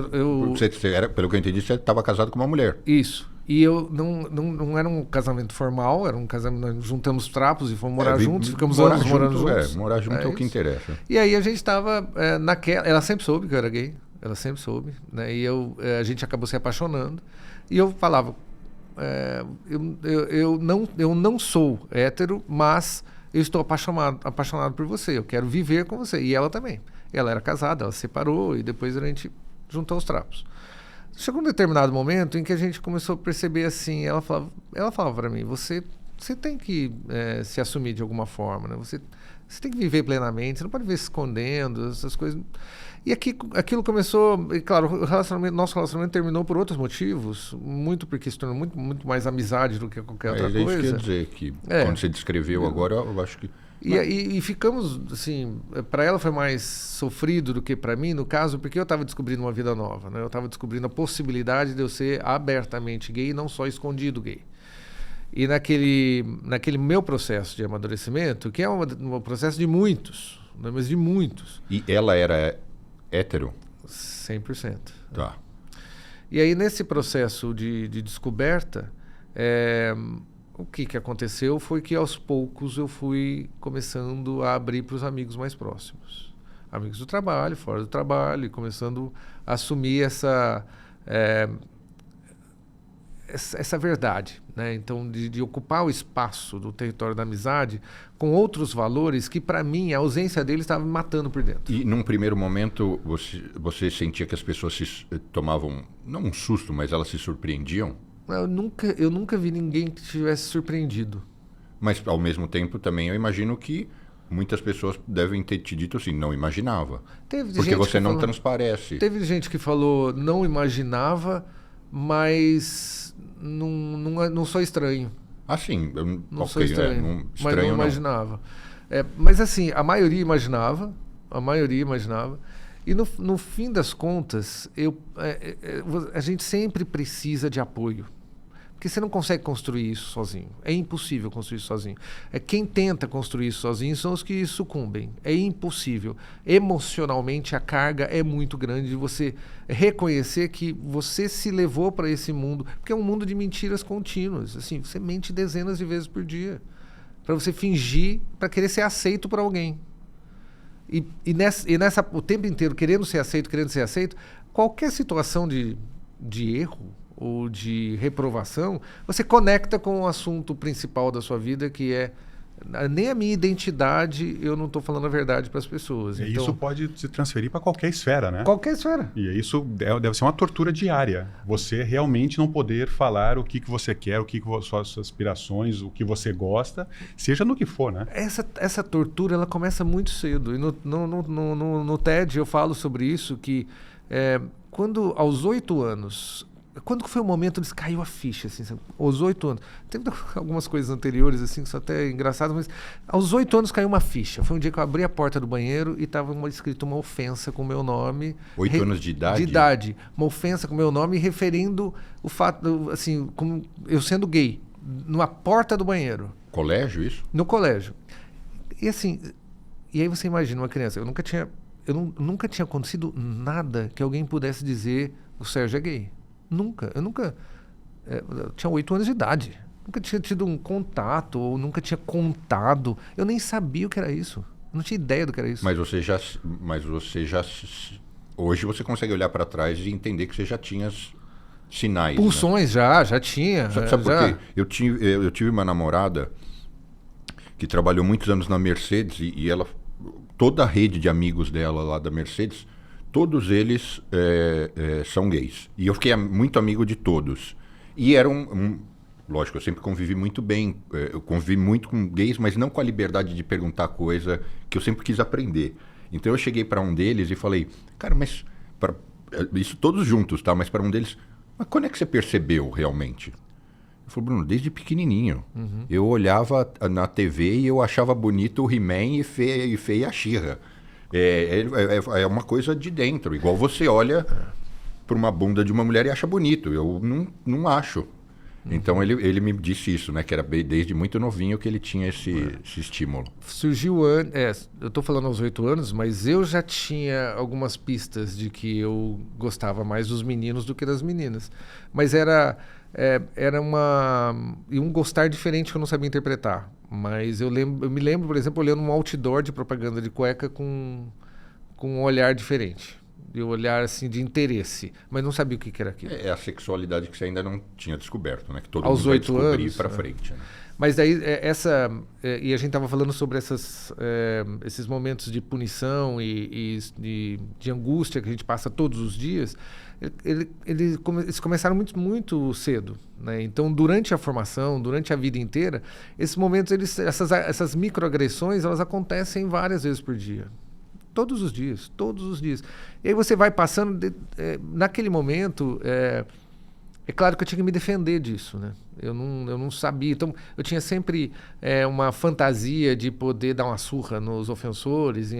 Você era, pelo que eu entendi, você estava casado com uma mulher. Isso. E eu não era um casamento formal, era um casamento, nós juntamos trapos e fomos morar juntos, ficamos anos morando juntos. Morar junto é o que interessa. E aí a gente estava naquela... Ela sempre soube que eu era gay, ela sempre soube, né? E a gente acabou se apaixonando. E eu falava, eu não sou hétero, mas eu estou apaixonado por você, eu quero viver com você. E ela também. Ela era casada, ela se separou e depois a gente juntou os trapos. Chegou um determinado momento em que a gente começou a perceber assim, ela falava para mim, você tem que se assumir de alguma forma, né? Você tem que viver plenamente, você não pode viver se escondendo, essas coisas. E aquilo começou, e claro, nosso relacionamento terminou por outros motivos, muito porque se tornou muito, muito mais amizade do que qualquer outra coisa. Isso quer dizer que quando você descreveu agora, eu acho que... E ficamos, assim, para ela foi mais sofrido do que para mim, no caso, porque eu estava descobrindo uma vida nova, né? Eu estava descobrindo a possibilidade de eu ser abertamente gay e não só escondido gay. E naquele meu processo de amadurecimento, que é um processo de muitos, né? Mas de muitos. E ela era hétero? 100%. Tá. E aí, nesse processo de descoberta, o que aconteceu foi que aos poucos eu fui começando a abrir para os amigos mais próximos. Amigos do trabalho, fora do trabalho, e começando a assumir essa verdade, né? Então, de ocupar o espaço do território da amizade com outros valores que, para mim, a ausência deles estava me matando por dentro. E, num primeiro momento, você sentia que as pessoas se tomavam, não um susto, mas elas se surpreendiam? Eu nunca vi ninguém que tivesse surpreendido. Mas, ao mesmo tempo, também eu imagino que muitas pessoas devem ter te dito assim, não imaginava. Porque você não transparece. Teve gente que falou, não imaginava, mas não sou estranho. Ah, sim. Não sou estranho, mas não imaginava. Não. Mas, assim, a maioria imaginava. E no fim das contas, a gente sempre precisa de apoio. Porque você não consegue construir isso sozinho. É impossível construir isso sozinho. Quem tenta construir isso sozinho são os que sucumbem. É impossível. Emocionalmente, a carga é muito grande de você reconhecer que você se levou para esse mundo. Porque é um mundo de mentiras contínuas. Assim, você mente dezenas de vezes por dia. Para você fingir, para querer ser aceito por alguém. E nessa o tempo inteiro, querendo ser aceito, qualquer situação de erro ou de reprovação, você conecta com o assunto principal da sua vida, que é nem a minha identidade, eu não estou falando a verdade para as pessoas. E então, isso pode se transferir para qualquer esfera, né? Qualquer esfera. E isso deve ser uma tortura diária. Você realmente não poder falar o que você quer, o que suas aspirações, o que você gosta, seja no que for, né? Essa tortura, ela começa muito cedo. E no TED eu falo sobre isso, que quando aos 8 anos, Quando foi o momento onde caiu a ficha, assim, sabe? Aos 8 anos. Teve algumas coisas anteriores, assim, que são até engraçadas, mas aos 8 anos caiu uma ficha. Foi um dia que eu abri a porta do banheiro e estava escrito uma ofensa com o meu nome. 8 anos de idade? De idade. Uma ofensa com o meu nome, referindo o fato, assim, como eu sendo gay, numa porta do banheiro. Colégio, isso? No colégio. E assim, e aí você imagina uma criança, eu nunca tinha acontecido nada que alguém pudesse dizer o Sérgio é gay. Nunca. Eu tinha 8 anos de idade. Nunca tinha tido um contato, ou nunca tinha contado. Eu nem sabia o que era isso. Eu não tinha ideia do que era isso. Mas você já hoje você consegue olhar para trás e entender que você já tinha sinais. Pulsões, né? já tinha. Sabe por quê? Eu tive uma namorada que trabalhou muitos anos na Mercedes e ela, toda a rede de amigos dela lá da Mercedes, todos eles são gays. E eu fiquei muito amigo de todos. E era lógico, eu sempre convivi muito bem. Eu convivi muito com gays, mas não com a liberdade de perguntar coisa que eu sempre quis aprender. Então eu cheguei para um deles e falei, cara, mas... isso todos juntos, tá? Mas para um deles, mas quando é que você percebeu realmente? Ele falou, Bruno, desde pequenininho. Uhum. Eu olhava na TV e eu achava bonito o He-Man e feia a She-Ra. É uma coisa de dentro. Igual você olha para uma bunda de uma mulher e acha bonito. Eu não acho. Então ele me disse isso, né? Que era desde muito novinho que ele tinha esse estímulo. Surgiu eu estou falando aos 8 anos, mas eu já tinha algumas pistas de que eu gostava mais dos meninos do que das meninas. Mas era um gostar diferente que eu não sabia interpretar. Mas eu me lembro, por exemplo, olhando um outdoor de propaganda de cueca com um olhar diferente. De um olhar assim, de interesse. Mas não sabia o que era aquilo. É a sexualidade que você ainda não tinha descoberto, né? Que todo aos mundo vai 8 descobrir anos, para frente. Né? Mas daí, e a gente estava falando sobre esses momentos de punição e de angústia que a gente passa todos os dias. Eles começaram muito, muito cedo, né? Então, durante a formação, durante a vida inteira, esses momentos, essas microagressões, elas acontecem várias vezes por dia. Todos os dias. E aí você vai passando... naquele momento, é claro que eu tinha que me defender disso, né? Eu não sabia. Então, eu tinha sempre uma fantasia de poder dar uma surra nos ofensores,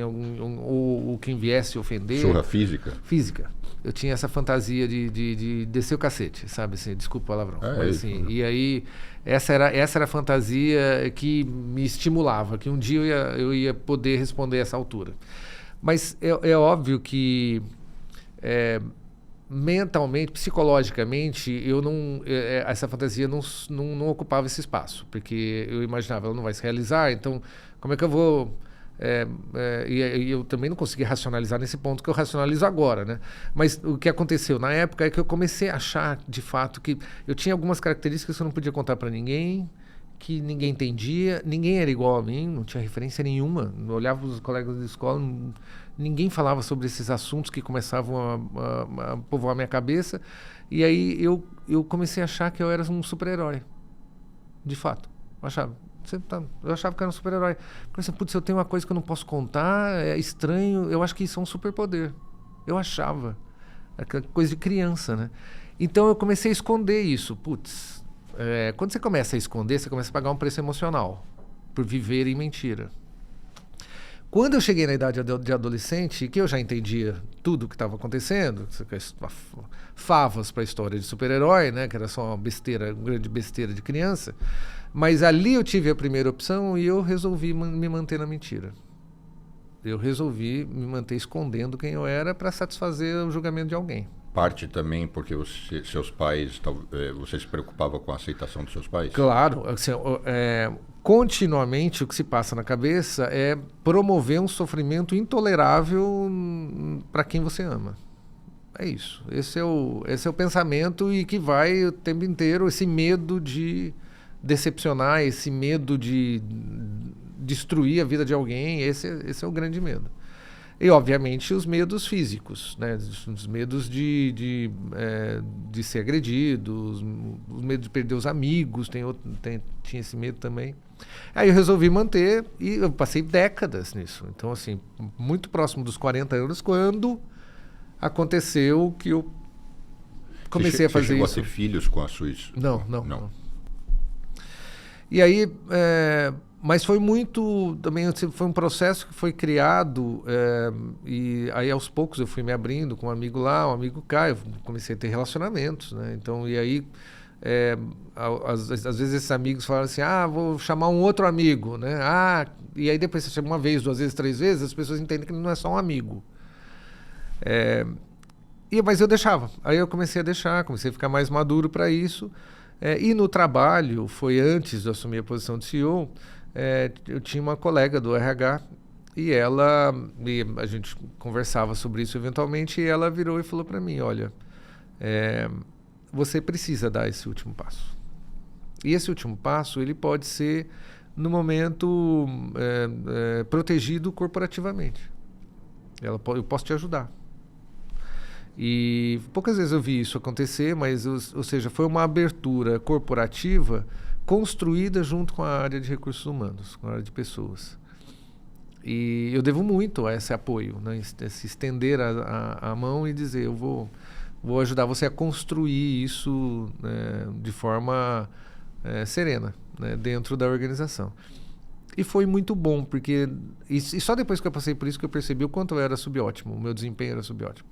ou quem viesse ofender. Surra física? Física. Eu tinha essa fantasia de descer o cacete, sabe? Assim, desculpa o palavrão. Mas, assim, e aí, essa era a fantasia que me estimulava, que um dia eu ia poder responder a essa altura. Mas é óbvio que mentalmente, psicologicamente, essa fantasia não ocupava esse espaço, porque eu imaginava, ela não vai se realizar, então como é que eu vou... e eu também não consegui racionalizar nesse ponto que eu racionalizo agora, né? Mas o que aconteceu na época é que eu comecei a achar, de fato, que eu tinha algumas características que eu não podia contar para ninguém, que ninguém entendia, ninguém era igual a mim, não tinha referência nenhuma. Eu olhava os colegas de escola, ninguém falava sobre esses assuntos que começavam a povoar minha cabeça. E aí eu comecei a achar que eu era um super-herói, de fato. Eu achava que era um super-herói. Porque, putz, eu tenho uma coisa que eu não posso contar, é estranho, eu acho que isso é um superpoder. Eu achava. Aquela coisa de criança, né? Então eu comecei a esconder isso. Putz, quando você começa a esconder, você começa a pagar um preço emocional por viver em mentira. Quando eu cheguei na idade de adolescente, que eu já entendia tudo o que estava acontecendo, favas para a história de super-herói, né, que era só uma grande besteira de criança, mas ali eu tive a primeira opção e eu resolvi me manter na mentira. Eu resolvi me manter escondendo quem eu era para satisfazer o julgamento de alguém. Parte também porque seus pais, você se preocupava com a aceitação dos seus pais? Claro. Assim, continuamente o que se passa na cabeça é promover um sofrimento intolerável para quem você ama. É isso. Esse é o pensamento e que vai o tempo inteiro, esse medo de decepcionar, esse medo de destruir a vida de alguém, esse é o grande medo. E, obviamente, os medos físicos, né? Os medos de ser agredido, os medos de perder os amigos, tinha esse medo também. Aí eu resolvi manter e eu passei décadas nisso. Então, assim, muito próximo dos 40 anos, quando aconteceu que eu comecei a fazer isso. Você chegou a ter filhos com a sua... Não. E aí, mas foi muito, também foi um processo que foi criado, e aí aos poucos eu fui me abrindo com um amigo lá, um amigo cá, eu comecei a ter relacionamentos, né? Então, e aí, às vezes esses amigos falaram assim, vou chamar um outro amigo, né? E aí depois você chama uma vez, 2 vezes, 3 vezes, as pessoas entendem que ele não é só um amigo. Mas eu deixava. Aí eu comecei a ficar mais maduro para isso. E no trabalho, foi antes de eu assumir a posição de CEO, eu tinha uma colega do RH e a gente conversava sobre isso eventualmente, e ela virou e falou para mim, olha, você precisa dar esse último passo. E esse último passo, ele pode ser, no momento, protegido corporativamente. Eu posso te ajudar. E poucas vezes eu vi isso acontecer, mas, ou seja, foi uma abertura corporativa construída junto com a área de recursos humanos, com a área de pessoas. E eu devo muito a esse apoio, né? Se estender a mão e dizer, eu vou ajudar você a construir isso, de forma serena, né? Dentro da organização. E foi muito bom, porque... E só depois que eu passei por isso que eu percebi o quanto eu era subótimo, o meu desempenho era subótimo.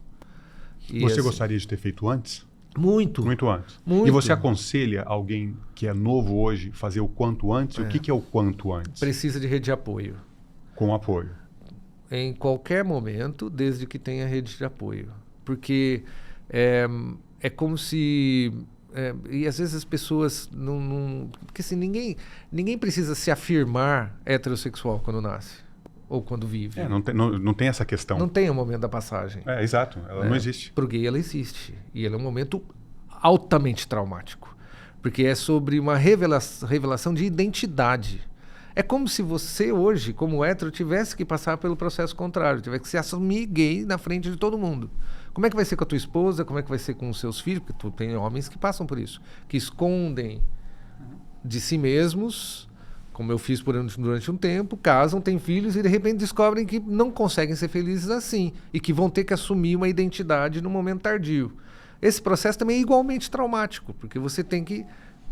Você gostaria de ter feito antes? Muito. Muito antes. Muito. E você aconselha alguém que é novo hoje fazer o quanto antes? O que é o quanto antes? Precisa de rede de apoio. Com apoio. Em qualquer momento, desde que tenha rede de apoio. Porque é como se... e às vezes as pessoas não... Porque assim, ninguém precisa se afirmar heterossexual quando nasce. Ou quando vive. Não tem essa questão. Não tem o momento da passagem. Exato. Ela não existe. Para o gay, ela existe. E ela é um momento altamente traumático. Porque é sobre uma revelação de identidade. É como se você hoje, como hétero, tivesse que passar pelo processo contrário. Tivesse que se assumir gay na frente de todo mundo. Como é que vai ser com a tua esposa? Como é que vai ser com os seus filhos? Porque tem homens que passam por isso. Que escondem de si mesmos... como eu fiz durante um tempo, casam, têm filhos e de repente descobrem que não conseguem ser felizes assim e que vão ter que assumir uma identidade no momento tardio. Esse processo também é igualmente traumático, porque você tem que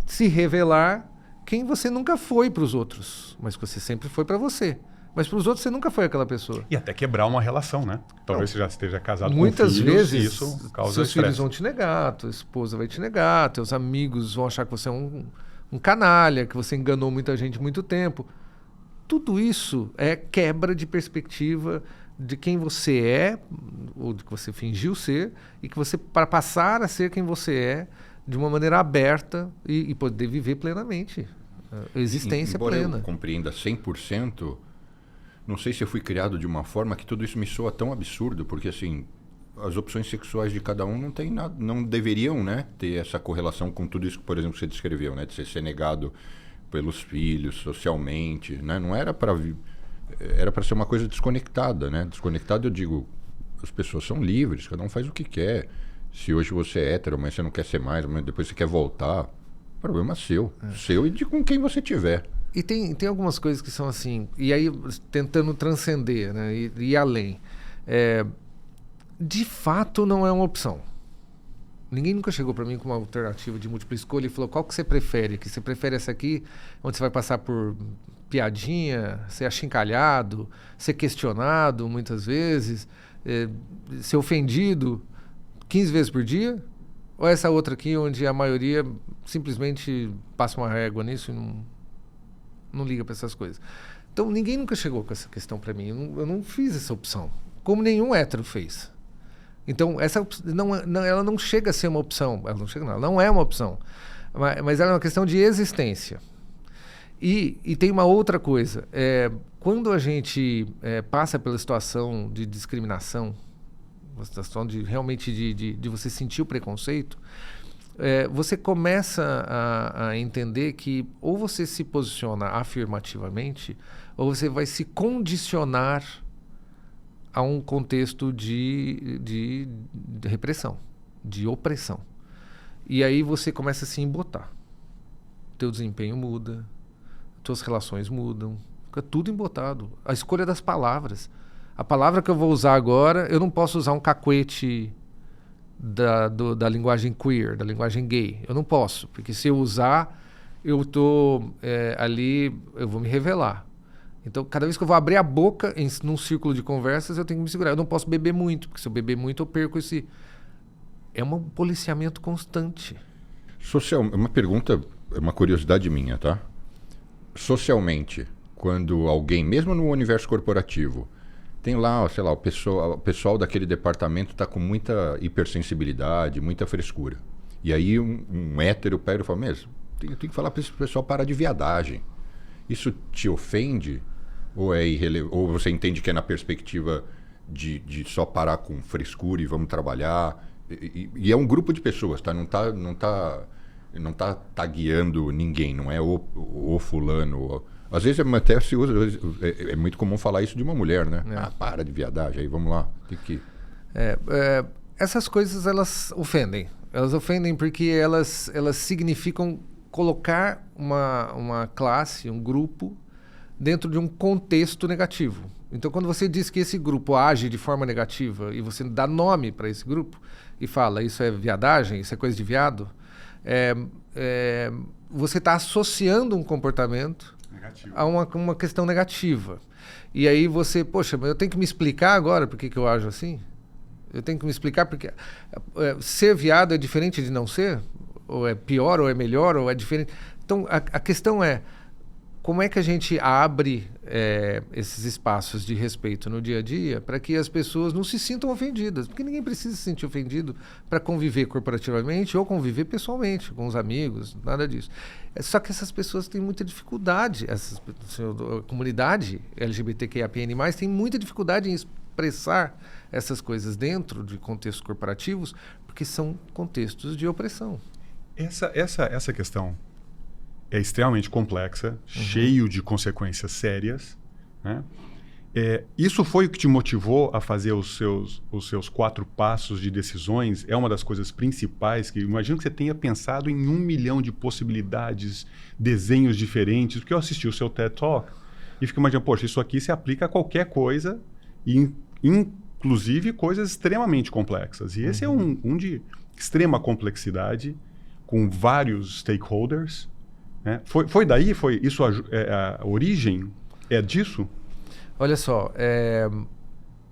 se revelar quem você nunca foi para os outros, mas que você sempre foi para você. Mas para os outros você nunca foi aquela pessoa. E até quebrar uma relação, né? Talvez você já esteja casado muitas com filhos, vezes, isso causa seus estresse. filhos vão te negar, tua esposa vai te negar, teus amigos vão achar que você é um canalha, que você enganou muita gente muito tempo. Tudo isso é quebra de perspectiva de quem você é, ou de que você fingiu ser, e que você, para passar a ser quem você é, de uma maneira aberta e poder viver plenamente. A existência embora plena. Eu compreenda 100%, não sei se eu fui criado de uma forma que tudo isso me soa tão absurdo, porque assim... as opções sexuais de cada um não tem nada, não deveriam, né, ter essa correlação com tudo isso que, por exemplo, você descreveu, né, de ser negado pelos filhos, socialmente, né, não era para era para ser uma coisa desconectada, né? Desconectada, eu digo, as pessoas são livres, cada um faz o que quer. Se hoje você é hétero, mas você não quer ser mais, mas depois você quer voltar, problema seu, seu e de com quem você tiver. E tem algumas coisas que são assim, e aí tentando transcender, né, e ir além. De fato não é uma opção. Ninguém nunca chegou para mim com uma alternativa de múltipla escolha e falou, qual que você prefere? Que você prefere essa aqui, onde você vai passar por piadinha, ser achincalhado, ser questionado muitas vezes, ser ofendido 15 vezes por dia? Ou essa outra aqui, onde a maioria simplesmente passa uma régua nisso e não liga para essas coisas? Então ninguém nunca chegou com essa questão para mim. Eu não fiz essa opção, como nenhum hétero fez. Então, ela não chega a ser uma opção. Ela não é uma opção. Mas ela é uma questão de existência. E tem uma outra coisa. Quando a gente passa pela situação de discriminação, uma situação de realmente de você sentir o preconceito, você começa a entender que ou você se posiciona afirmativamente, ou você vai se condicionar a um contexto de repressão, de opressão. E aí você começa a se embotar. Teu desempenho muda, tuas relações mudam, fica tudo embotado. A escolha das palavras. A palavra que eu vou usar agora, eu não posso usar um cacuete da linguagem queer, da linguagem gay. Eu não posso, porque se eu usar, eu tô ali, eu vou me revelar. Então, cada vez que eu vou abrir a boca num círculo de conversas, eu tenho que me segurar. Eu não posso beber muito, porque se eu beber muito, eu perco esse... É um policiamento constante. Uma pergunta, uma curiosidade minha, tá? Socialmente, quando alguém, mesmo no universo corporativo, tem lá, sei lá, o pessoal daquele departamento está com muita hipersensibilidade, muita frescura. E aí um hétero pega e fala, mesmo, tem que falar para esse pessoal parar de viadagem. Isso te ofende? Ou você entende que é na perspectiva de só parar com frescura e vamos trabalhar? E é um grupo de pessoas, tá? Não tá tagueando ninguém, não é o fulano. Às vezes até se usa, é muito comum falar isso de uma mulher, né? Para de viadagem, aí vamos lá. Tem que... essas coisas, elas ofendem. Elas ofendem porque elas significam colocar uma classe, um grupo, dentro de um contexto negativo. Então, quando você diz que esse grupo age de forma negativa e você dá nome para esse grupo e fala isso é viadagem, isso é coisa de viado, você está associando um comportamento a uma questão negativa. E aí você, poxa, mas eu tenho que me explicar agora por que eu ajo assim? Eu tenho que me explicar porque ser viado é diferente de não ser? Ou é pior, ou é melhor, ou é diferente? Então, a questão é, como é que a gente abre esses espaços de respeito no dia a dia para que as pessoas não se sintam ofendidas? Porque ninguém precisa se sentir ofendido para conviver corporativamente ou conviver pessoalmente com os amigos, nada disso. Só que essas pessoas têm muita dificuldade, a comunidade LGBTQIAPN+, tem muita dificuldade em expressar essas coisas dentro de contextos corporativos, porque são contextos de opressão. Essa questão é extremamente complexa, cheio de consequências sérias, né? Isso foi o que te motivou a fazer os seus 4 passos de decisões? É uma das coisas principais que imagino que você tenha pensado em 1 milhão de possibilidades, desenhos diferentes, porque eu assisti o seu TED Talk e fico imaginando, poxa, isso aqui se aplica a qualquer coisa, inclusive coisas extremamente complexas. E esse é um de extrema complexidade, com vários stakeholders. Foi daí? Foi isso a origem? É disso? Olha só,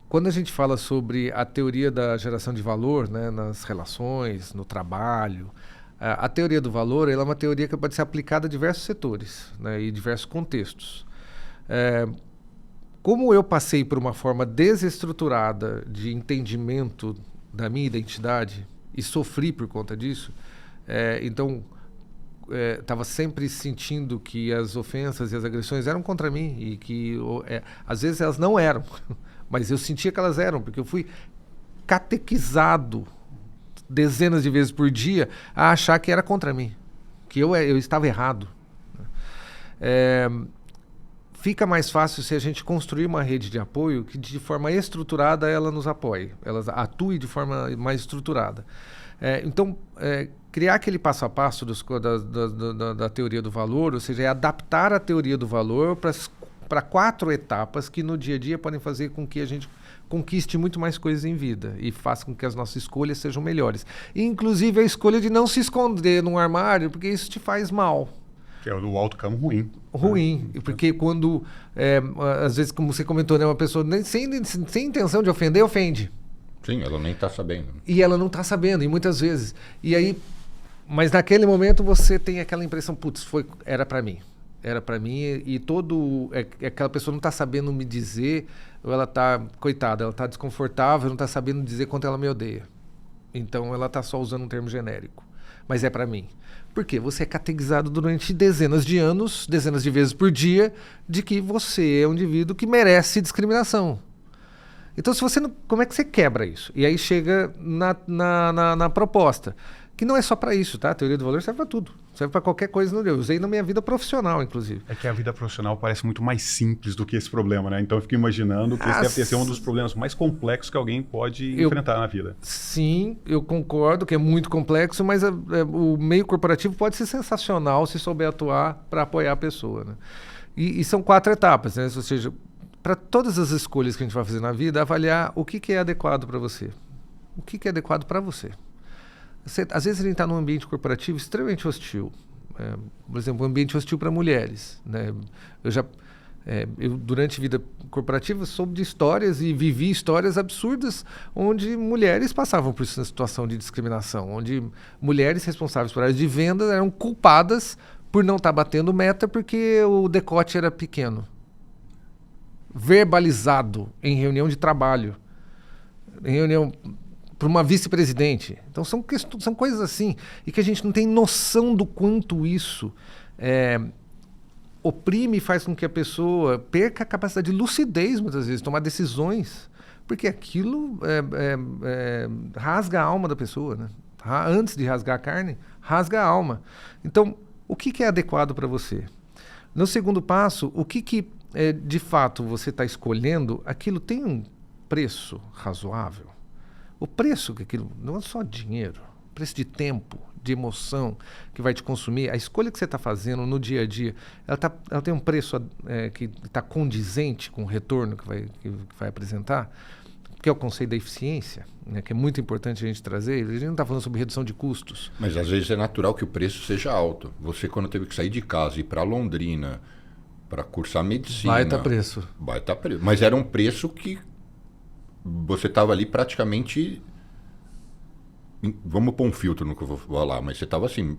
quando a gente fala sobre a teoria da geração de valor, né, nas relações, no trabalho, a teoria do valor ela é uma teoria que pode ser aplicada a diversos setores, né, e diversos contextos. Como eu passei por uma forma desestruturada de entendimento da minha identidade e sofri por conta disso, então estava sempre sentindo que as ofensas e as agressões eram contra mim e que às vezes elas não eram, mas eu sentia que elas eram, porque eu fui catequizado dezenas de vezes por dia a achar que era contra mim, que eu estava errado. Fica mais fácil se a gente construir uma rede de apoio que de forma estruturada ela nos apoie, ela atue de forma mais estruturada. Então, criar aquele passo a passo da teoria do valor, ou seja, é adaptar a teoria do valor para 4 etapas que no dia a dia podem fazer com que a gente conquiste muito mais coisas em vida e faça com que as nossas escolhas sejam melhores. Inclusive a escolha de não se esconder num armário, porque isso te faz mal. Que é o autocamo ruim. Ruim, porque quando, às vezes, como você comentou, né, uma pessoa sem intenção de ofender, ofende. Sim, ela nem está sabendo. E ela não está sabendo, e muitas vezes. E aí, mas naquele momento você tem aquela impressão, putz, era para mim. Era para mim e aquela pessoa não está sabendo me dizer, ou ela está, coitada, ela está desconfortável, não está sabendo dizer quanto ela me odeia. Então ela está só usando um termo genérico. Mas é para mim. Por quê? Você é catequizado durante dezenas de anos, dezenas de vezes por dia, de que você é um indivíduo que merece discriminação. Então, se você não, como é que você quebra isso? E aí chega na proposta, que não é só para isso, tá? A teoria do valor serve para tudo. Serve para qualquer coisa. Eu usei na minha vida profissional, inclusive. É que a vida profissional parece muito mais simples do que esse problema, né? Então eu fico imaginando que esse deve ser um dos problemas mais complexos que alguém pode enfrentar na vida. Sim, eu concordo que é muito complexo, mas o meio corporativo pode ser sensacional se souber atuar para apoiar a pessoa, né? E são 4 etapas, né? Ou seja, para todas as escolhas que a gente vai fazer na vida, avaliar o que é adequado para você. O que é adequado para você? Às vezes a gente está num ambiente corporativo extremamente hostil. Por exemplo, um ambiente hostil para mulheres, né? Eu, durante a vida corporativa, soube de histórias e vivi histórias absurdas onde mulheres passavam por essa situação de discriminação, onde mulheres responsáveis por áreas de venda eram culpadas por não estar batendo meta porque o decote era pequeno. Verbalizado em reunião de trabalho, em reunião para uma vice-presidente. Então são coisas assim, e que a gente não tem noção do quanto isso oprime e faz com que a pessoa perca a capacidade de lucidez, muitas vezes, tomar decisões, porque aquilo rasga a alma da pessoa, né? Antes de rasgar a carne, rasga a alma. Então, o que é adequado para você? No segundo passo, o que de fato você está escolhendo, aquilo tem um preço razoável? O preço que aquilo não é só dinheiro, preço de tempo, de emoção que vai te consumir. A escolha que você está fazendo no dia a dia, ela tem um preço que está condizente com o retorno que vai apresentar, que é o conceito da eficiência, né, que é muito importante a gente trazer. A gente não está falando sobre redução de custos. Mas às vezes é natural que o preço seja alto. Você, quando teve que sair de casa e ir para Londrina para cursar medicina... Baita preço. Baita preço. Mas era um preço que você estava ali praticamente... Vamos pôr um filtro no que eu vou falar, mas você estava assim,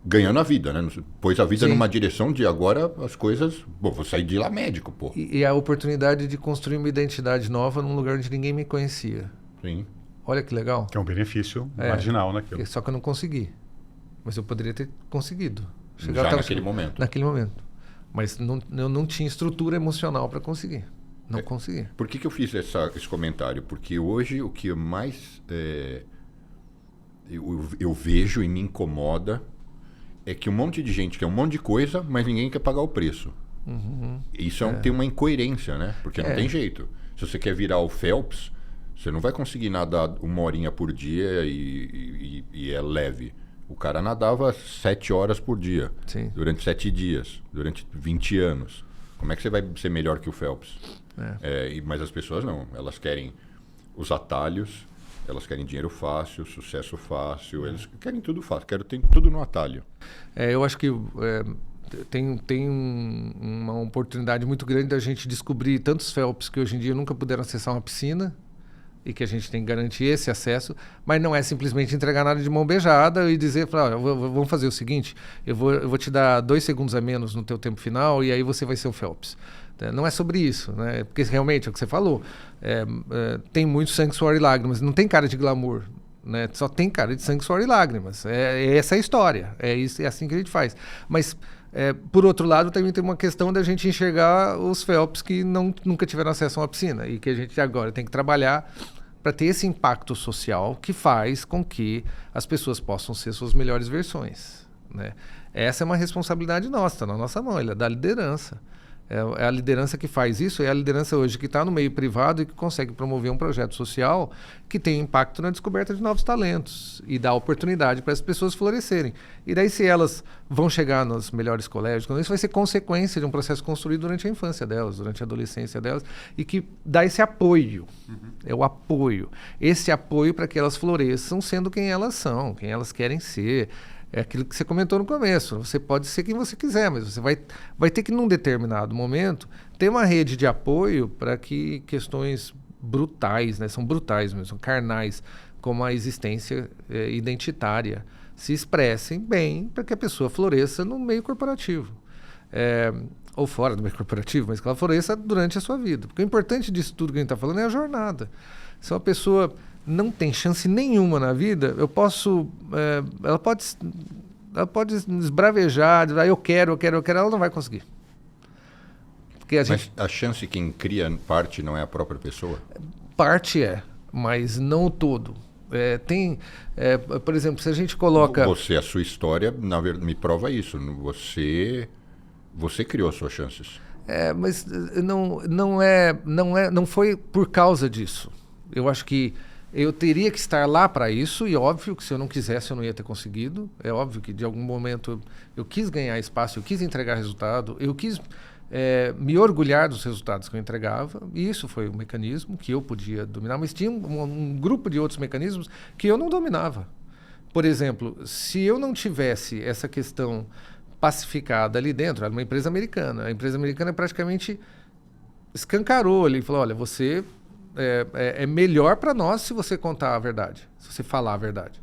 ganhando a vida, né? Pôs a vida Sim. numa direção de agora as coisas... Bom, vou sair de lá médico, pô. E a oportunidade de construir uma identidade nova num lugar onde ninguém me conhecia. Sim. Olha que legal. Que é um benefício marginal naquilo. Só que eu não consegui. Mas eu poderia ter conseguido. Já naquele momento. Naquele momento. Mas eu não tinha estrutura emocional para conseguir. Não consegui. Por que eu fiz esse comentário? Porque hoje o que mais eu vejo e me incomoda é que um monte de gente quer um monte de coisa, mas ninguém quer pagar o preço. Uhum. Isso tem uma incoerência, né? Porque não tem jeito. Se você quer virar o Phelps, você não vai conseguir nadar 1 horinha por dia e é leve. O cara nadava 7 horas por dia, Sim. durante 7 dias, durante 20 anos. Como é que você vai ser melhor que o Phelps? Mas as pessoas não. Elas querem os atalhos, elas querem dinheiro fácil, sucesso fácil, eles querem tudo fácil, querem tudo no atalho. Eu acho que tem uma oportunidade muito grande da gente descobrir tantos Phelps que hoje em dia nunca puderam acessar uma piscina e que a gente tem que garantir esse acesso, mas não é simplesmente entregar nada de mão beijada e dizer, vamos fazer o seguinte, eu vou te dar 2 segundos a menos no teu tempo final e aí você vai ser o Phelps. Não é sobre isso, né? Porque realmente é o que você falou, tem muito sangue, suor e lágrimas, não tem cara de glamour, né? Só tem cara de sangue, suor e lágrimas. Essa é a história, é assim que a gente faz. Mas, por outro lado, também tem uma questão da gente enxergar os Phelps que nunca tiveram acesso a uma piscina e que a gente agora tem que trabalhar para ter esse impacto social que faz com que as pessoas possam ser suas melhores versões, né? Essa é uma responsabilidade nossa, na nossa mão, é da liderança. É a liderança que faz isso, é a liderança hoje que está no meio privado e que consegue promover um projeto social que tem impacto na descoberta de novos talentos e dá oportunidade para as pessoas florescerem. E daí, se elas vão chegar nos melhores colégios, isso vai ser consequência de um processo construído durante a infância delas, durante a adolescência delas, e que dá esse apoio. É o apoio. Esse apoio para que elas floresçam sendo quem elas são, quem elas querem ser. É aquilo que você comentou no começo. Você pode ser quem você quiser, mas você vai ter que, num determinado momento, ter uma rede de apoio para que questões brutais, né, são brutais mesmo, são carnais, como a existência identitária, se expressem bem para que a pessoa floresça no meio corporativo. Ou fora do meio corporativo, mas que ela floresça durante a sua vida. Porque o importante disso tudo que a gente está falando é a jornada. Se uma pessoa não tem chance nenhuma na vida, ela pode esbravejar, dizer, eu quero, ela não vai conseguir. Porque Mas a chance quem cria parte não é a própria pessoa? Parte mas não o todo. Por exemplo, se a gente coloca... A sua história, na verdade, me prova isso. Você criou as suas chances. Mas não foi por causa disso. Eu acho que eu teria que estar lá para isso, e óbvio que se eu não quisesse eu não ia ter conseguido. É óbvio que de algum momento eu quis ganhar espaço, eu quis entregar resultado, eu quis me orgulhar dos resultados que eu entregava, e isso foi um mecanismo que eu podia dominar, mas tinha um grupo de outros mecanismos que eu não dominava. Por exemplo, se eu não tivesse essa questão pacificada ali dentro, era uma empresa americana, a empresa americana praticamente escancarou, ele falou, olha, você é melhor para nós se você contar a verdade, se você falar a verdade.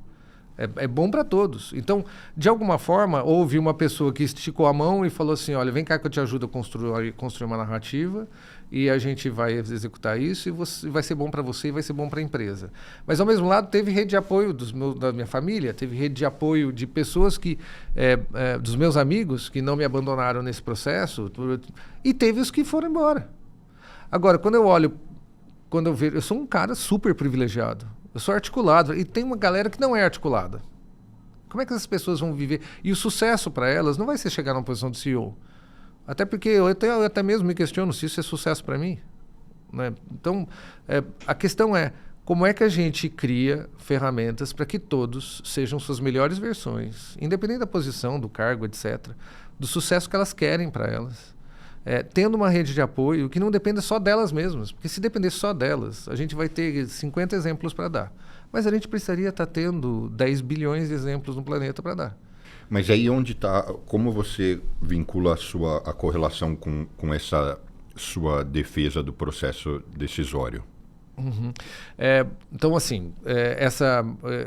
É bom para todos. Então, de alguma forma, houve uma pessoa que esticou a mão e falou assim, olha, vem cá que eu te ajudo a construir uma narrativa e a gente vai executar isso e vai ser bom para você e vai ser bom para a empresa. Mas, ao mesmo lado, teve rede de apoio da minha família, teve rede de apoio de pessoas dos meus amigos que não me abandonaram nesse processo e teve os que foram embora. Agora, quando eu vejo, eu sou um cara super privilegiado. Eu sou articulado e tem uma galera que não é articulada. Como é que essas pessoas vão viver? E o sucesso para elas não vai ser chegar numa posição de CEO. Até porque eu até mesmo me questiono se isso é sucesso para mim. Né? Então, a questão é como é que a gente cria ferramentas para que todos sejam suas melhores versões, independente da posição, do cargo, etc., do sucesso que elas querem para elas. Tendo uma rede de apoio que não dependa só delas mesmas, porque se depender só delas, a gente vai ter 50 exemplos para dar. Mas a gente precisaria estar tendo 10 bilhões de exemplos no planeta para dar. Mas aí onde está, como você vincula a correlação com essa sua defesa do processo decisório? Uhum. Então, assim,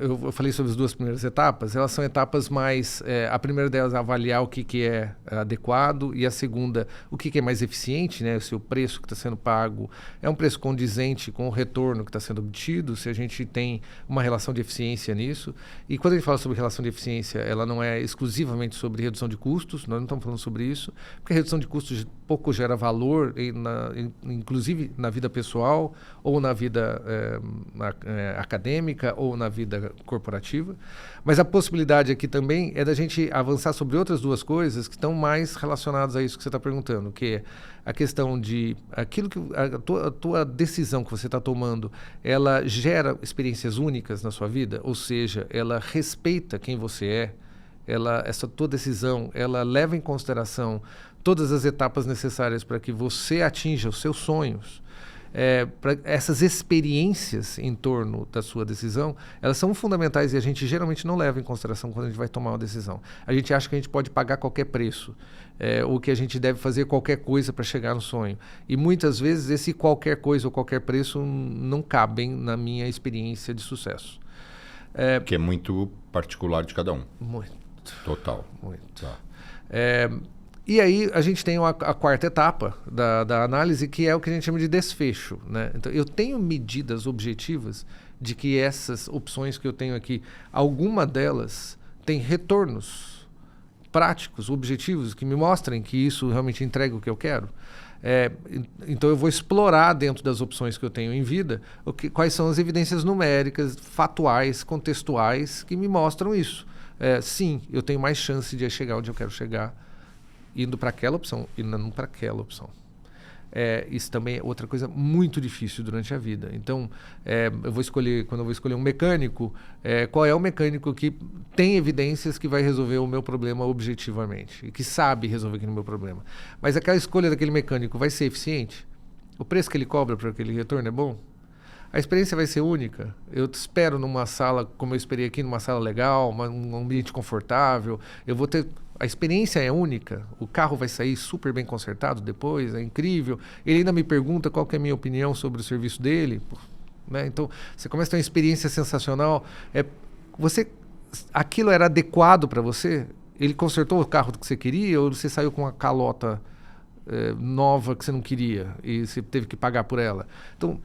eu falei sobre as duas primeiras etapas, elas são etapas mais... a primeira delas é avaliar o que é adequado e a segunda, o que é mais eficiente, né? Se o preço que está sendo pago é um preço condizente com o retorno que está sendo obtido, se a gente tem uma relação de eficiência nisso. E quando a gente fala sobre relação de eficiência, ela não é exclusivamente sobre redução de custos, nós não estamos falando sobre isso, porque a redução de custos pouco gera valor, inclusive na vida pessoal ou na vida acadêmica ou na vida corporativa. Mas a possibilidade aqui também é da gente avançar sobre outras duas coisas que estão mais relacionadas a isso que você está perguntando, que é a questão de aquilo que a tua decisão que você está tomando, ela gera experiências únicas na sua vida, ou seja, ela respeita quem você é, essa tua decisão, ela leva em consideração todas as etapas necessárias para que você atinja os seus sonhos. Essas experiências em torno da sua decisão, elas são fundamentais e a gente geralmente não leva em consideração quando a gente vai tomar uma decisão. A gente acha que a gente pode pagar qualquer preço, ou que a gente deve fazer qualquer coisa para chegar no sonho. E muitas vezes esse qualquer coisa ou qualquer preço não cabem na minha experiência de sucesso. Que é muito particular de cada um. Muito. Total. Muito. Tá. E aí a gente tem a quarta etapa da análise, que é o que a gente chama de desfecho. Né? Então, eu tenho medidas objetivas de que essas opções que eu tenho aqui, alguma delas tem retornos práticos, objetivos, que me mostrem que isso realmente entrega o que eu quero. Então eu vou explorar dentro das opções que eu tenho em vida quais são as evidências numéricas, fatuais, contextuais que me mostram isso. Sim, eu tenho mais chance de chegar onde eu quero chegar indo para aquela opção e não para aquela opção. Isso também é outra coisa muito difícil durante a vida. Então, quando eu vou escolher um mecânico, qual é o mecânico que tem evidências que vai resolver o meu problema objetivamente e que sabe resolver aquele meu problema. Mas aquela escolha daquele mecânico vai ser eficiente? O preço que ele cobra para aquele retorno é bom? A experiência vai ser única? Eu espero numa sala, como eu esperei aqui, numa sala legal, um ambiente confortável, eu vou ter... A experiência é única, o carro vai sair super bem consertado depois, é incrível. Ele ainda me pergunta qual que é a minha opinião sobre o serviço dele. Né? Então, você começa a ter uma experiência sensacional. Aquilo era adequado para você? Ele consertou o carro que você queria ou você saiu com uma calota nova que você não queria e você teve que pagar por ela? Então,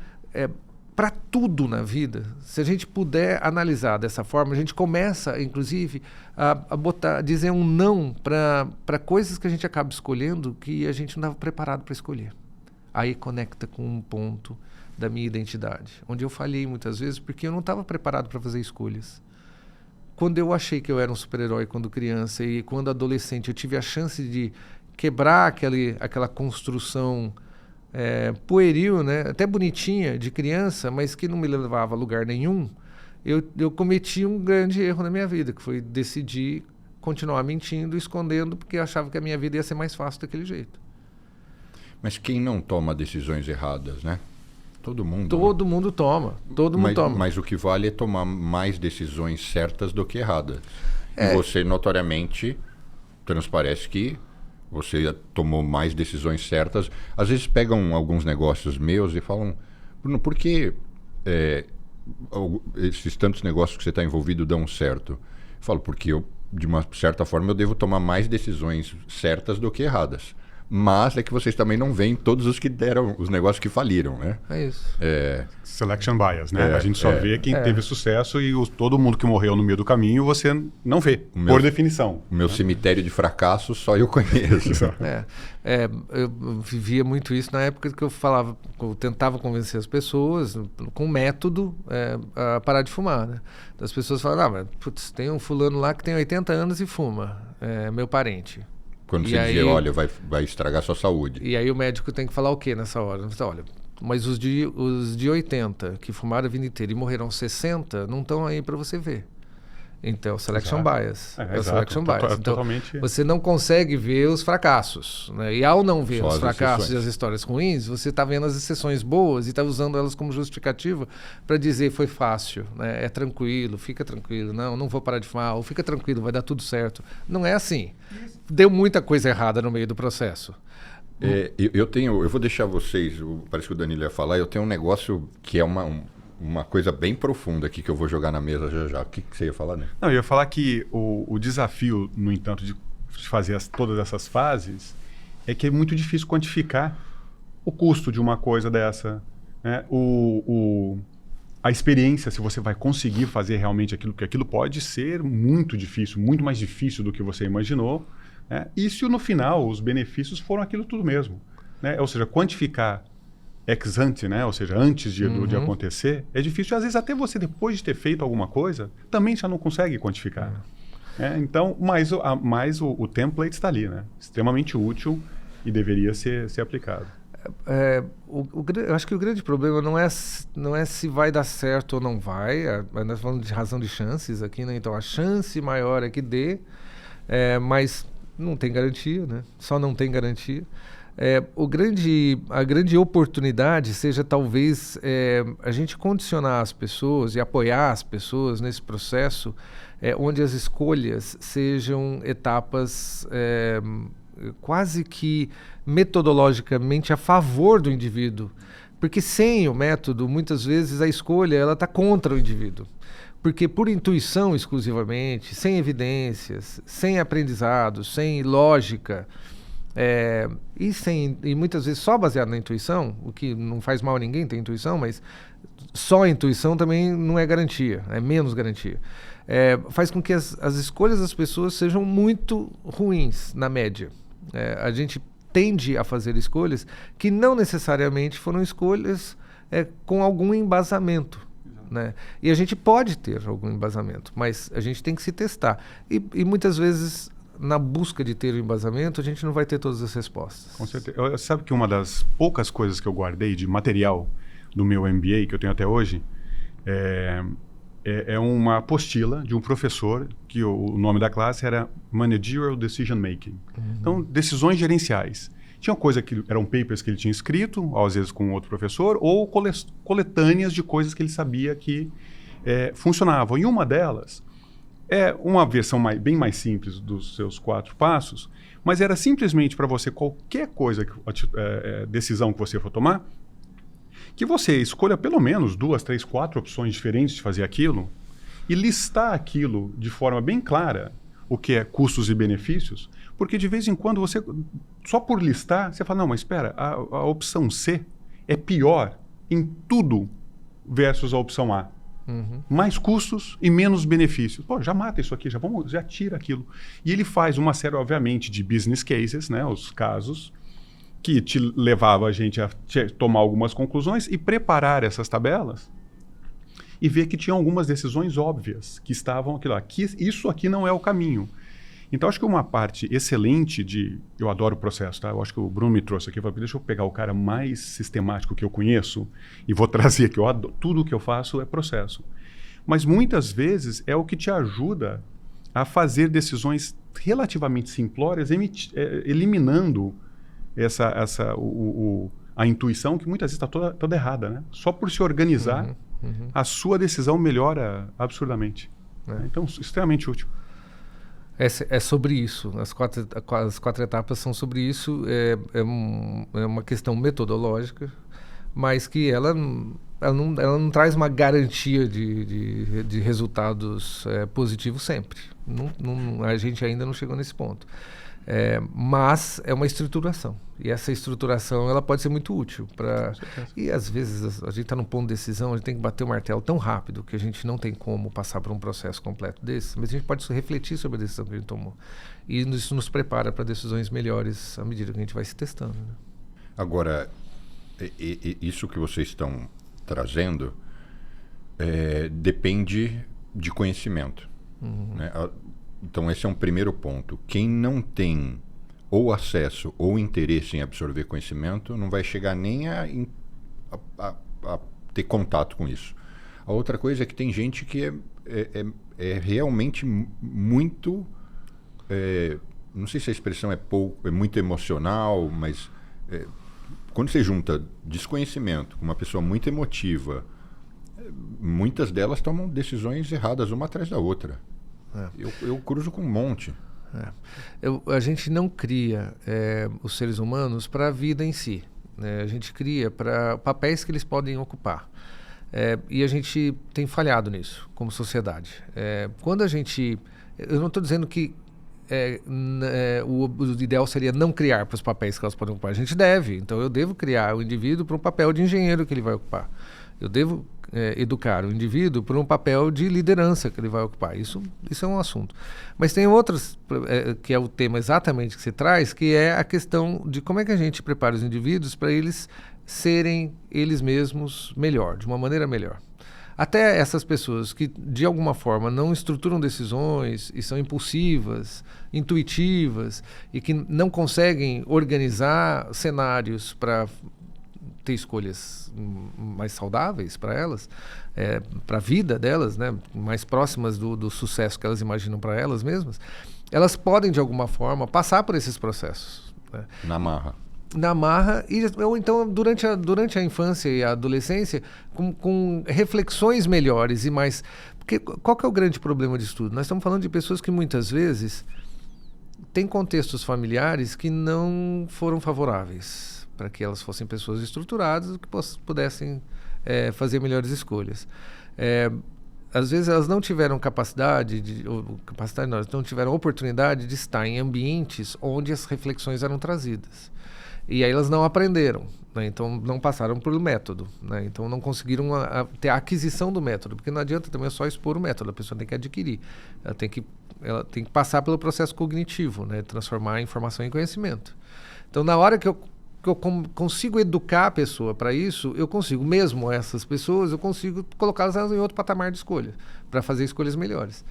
para tudo na vida, se a gente puder analisar dessa forma, a gente começa, inclusive, a dizer um não para coisas que a gente acaba escolhendo que a gente não estava preparado para escolher. Aí conecta com um ponto da minha identidade, onde eu falhei muitas vezes porque eu não estava preparado para fazer escolhas. Quando eu achei que eu era um super-herói quando criança e quando adolescente eu tive a chance de quebrar aquela construção pueril, né? Até bonitinha, de criança, mas que não me levava a lugar nenhum, eu cometi um grande erro na minha vida, que foi decidir continuar mentindo, escondendo, porque eu achava que a minha vida ia ser mais fácil daquele jeito. Mas quem não toma decisões erradas, né? Todo mundo. Todo mundo toma. Todo mundo toma. Mas o que vale é tomar mais decisões certas do que erradas. E você, notoriamente, transparece que você tomou mais decisões certas. Às vezes pegam alguns negócios meus e falam, Bruno, por que esses tantos negócios que você está envolvido dão certo? Eu falo, porque eu, de uma certa forma, eu devo tomar mais decisões certas do que erradas. Mas é que vocês também não veem todos os que deram, os negócios que faliram, né? É isso. Selection bias, né? A gente só vê quem teve sucesso e todo mundo que morreu no meio do caminho você não vê, por definição. O meu cemitério de fracassos só eu conheço. Eu vivia muito isso na época que eu falava, eu tentava convencer as pessoas com método a parar de fumar, né? As pessoas falavam, mas putz, tem um fulano lá que tem 80 anos e fuma, é meu parente. Quando você dizia, olha, vai estragar sua saúde. E aí o médico tem que falar o quê nessa hora? Olha, mas os de 80 que fumaram a vida inteira e morreram 60 não estão aí para você ver. Então, selection bias. Selection bias. Então, você não consegue ver os fracassos, né? E ao não ver os fracassos e as histórias ruins, você está vendo as exceções boas e está usando elas como justificativa para dizer foi fácil, né? É tranquilo, fica tranquilo, não vou parar de fumar, ou fica tranquilo, vai dar tudo certo. Não é assim. Deu muita coisa errada no meio do processo. Eu vou deixar vocês, parece que o Danilo ia falar, eu tenho um negócio que é uma coisa bem profunda aqui que eu vou jogar na mesa já. O que você ia falar, né? Não, eu ia falar que o desafio, no entanto, de fazer todas essas fases é que é muito difícil quantificar o custo de uma coisa dessa, né? A experiência, se você vai conseguir fazer realmente aquilo, porque aquilo pode ser muito difícil, muito mais difícil do que você imaginou, né? E se no final os benefícios foram aquilo tudo mesmo, né? Ou seja, quantificar ex ante, né? Ou seja, antes de acontecer, é difícil. Às vezes até você, depois de ter feito alguma coisa, também já não consegue quantificar. Então, mas o template está ali, né? Extremamente útil e deveria ser aplicado. Eu acho que o grande problema não é se vai dar certo ou não vai. Nós estamos falando de razão de chances aqui, né? Então, a chance maior é que dê, mas não tem garantia, né? Só não tem garantia. A grande oportunidade seja talvez a gente condicionar as pessoas e apoiar as pessoas nesse processo onde as escolhas sejam etapas quase que metodologicamente a favor do indivíduo, porque sem o método muitas vezes a escolha ela está contra o indivíduo, porque por intuição exclusivamente, sem evidências, sem aprendizado, sem lógica, e muitas vezes só baseado na intuição, o que não faz mal a ninguém ter intuição, mas só a intuição também não é garantia, é menos garantia. Faz com que as escolhas das pessoas sejam muito ruins, na média. A gente tende a fazer escolhas que não necessariamente foram escolhas com algum embasamento, né? E a gente pode ter algum embasamento, mas a gente tem que se testar. E muitas vezes, na busca de ter o embasamento, a gente não vai ter todas as respostas. Com certeza. Sabe que uma das poucas coisas que eu guardei de material do meu MBA, que eu tenho até hoje, é uma apostila de um professor, que o nome da classe era Managerial Decision Making. Então, decisões gerenciais. Tinha coisa que eram papers que ele tinha escrito, às vezes com outro professor, ou coletâneas de coisas que ele sabia que funcionavam. E uma delas é uma versão bem mais simples dos seus 4 passos, mas era simplesmente para você, qualquer coisa, decisão que você for tomar, que você escolha pelo menos 2, 3, 4 opções diferentes de fazer aquilo e listar aquilo de forma bem clara, o que é custos e benefícios, porque de vez em quando você, só por listar, você fala, não, mas espera, a opção C é pior em tudo versus a opção A. Mais custos e menos benefícios. Pô, já mata isso aqui, já tira aquilo. E ele faz uma série, obviamente, de business cases, né, os casos, que te levava a gente a tomar algumas conclusões e preparar essas tabelas e ver que tinham algumas decisões óbvias que estavam aqui, isso aqui não é o caminho. Então, acho que uma parte excelente eu adoro o processo, tá? Eu acho que o Bruno me trouxe aqui, falei, deixa eu pegar o cara mais sistemático que eu conheço e vou trazer aqui, tudo o que eu faço é processo. Mas muitas vezes é o que te ajuda a fazer decisões relativamente simplórias, eliminando a intuição que muitas vezes está toda errada, né? Só por se organizar, a sua decisão melhora absurdamente. Então, extremamente útil. É sobre isso. As quatro etapas são sobre isso. É uma questão metodológica, mas que ela não traz uma garantia de resultados positivos sempre. A gente ainda não chegou nesse ponto. Mas é uma estruturação. E essa estruturação ela pode ser muito útil. E às vezes a gente está num ponto de decisão, a gente tem que bater o martelo tão rápido que a gente não tem como passar por um processo completo desse, mas a gente pode refletir sobre a decisão que a gente tomou. E isso nos prepara para decisões melhores à medida que a gente vai se testando. Né? Agora, isso que vocês estão trazendo depende de conhecimento. Né? Então, esse é um primeiro ponto. Quem não tem ou acesso ou interesse em absorver conhecimento não vai chegar nem a ter contato com isso. A outra coisa é que tem gente que é realmente muito... não sei se a expressão é muito emocional, mas quando você junta desconhecimento com uma pessoa muito emotiva, muitas delas tomam decisões erradas uma atrás da outra. Eu cruzo com um monte. A gente não cria os seres humanos para a vida em si. Né? A gente cria para papéis que eles podem ocupar. E a gente tem falhado nisso, como sociedade. Quando a gente... Eu não estou dizendo que o ideal seria não criar para os papéis que elas podem ocupar. A gente deve. Então, eu devo criar o indivíduo para um papel de engenheiro que ele vai ocupar. Eu devo educar o indivíduo para um papel de liderança que ele vai ocupar. Isso é um assunto. Mas tem outros, que é o tema exatamente que você traz, que é a questão de como é que a gente prepara os indivíduos para eles serem eles mesmos melhor, de uma maneira melhor. Até essas pessoas que, de alguma forma, não estruturam decisões e são impulsivas, intuitivas e que não conseguem organizar cenários para ter escolhas mais saudáveis para elas, para a vida delas, né, mais próximas do sucesso que elas imaginam para elas mesmas, elas podem, de alguma forma, passar por esses processos. Né? Na marra, ou então durante a infância e a adolescência, com reflexões melhores e mais... Porque qual que é o grande problema disso tudo? Nós estamos falando de pessoas que muitas vezes têm contextos familiares que não foram favoráveis para que elas fossem pessoas estruturadas que pudessem fazer melhores escolhas. Às vezes elas não tiveram não tiveram oportunidade de estar em ambientes onde as reflexões eram trazidas. E aí elas não aprenderam, né? Então não passaram pelo método, né? Então não conseguiram ter a aquisição do método, porque não adianta também só expor o método, a pessoa tem que adquirir, ela tem que passar pelo processo cognitivo, né? Transformar a informação em conhecimento. Então na hora que eu consigo educar a pessoa para isso, eu consigo, mesmo essas pessoas, eu consigo colocá-las em outro patamar de escolha, para fazer escolhas melhores.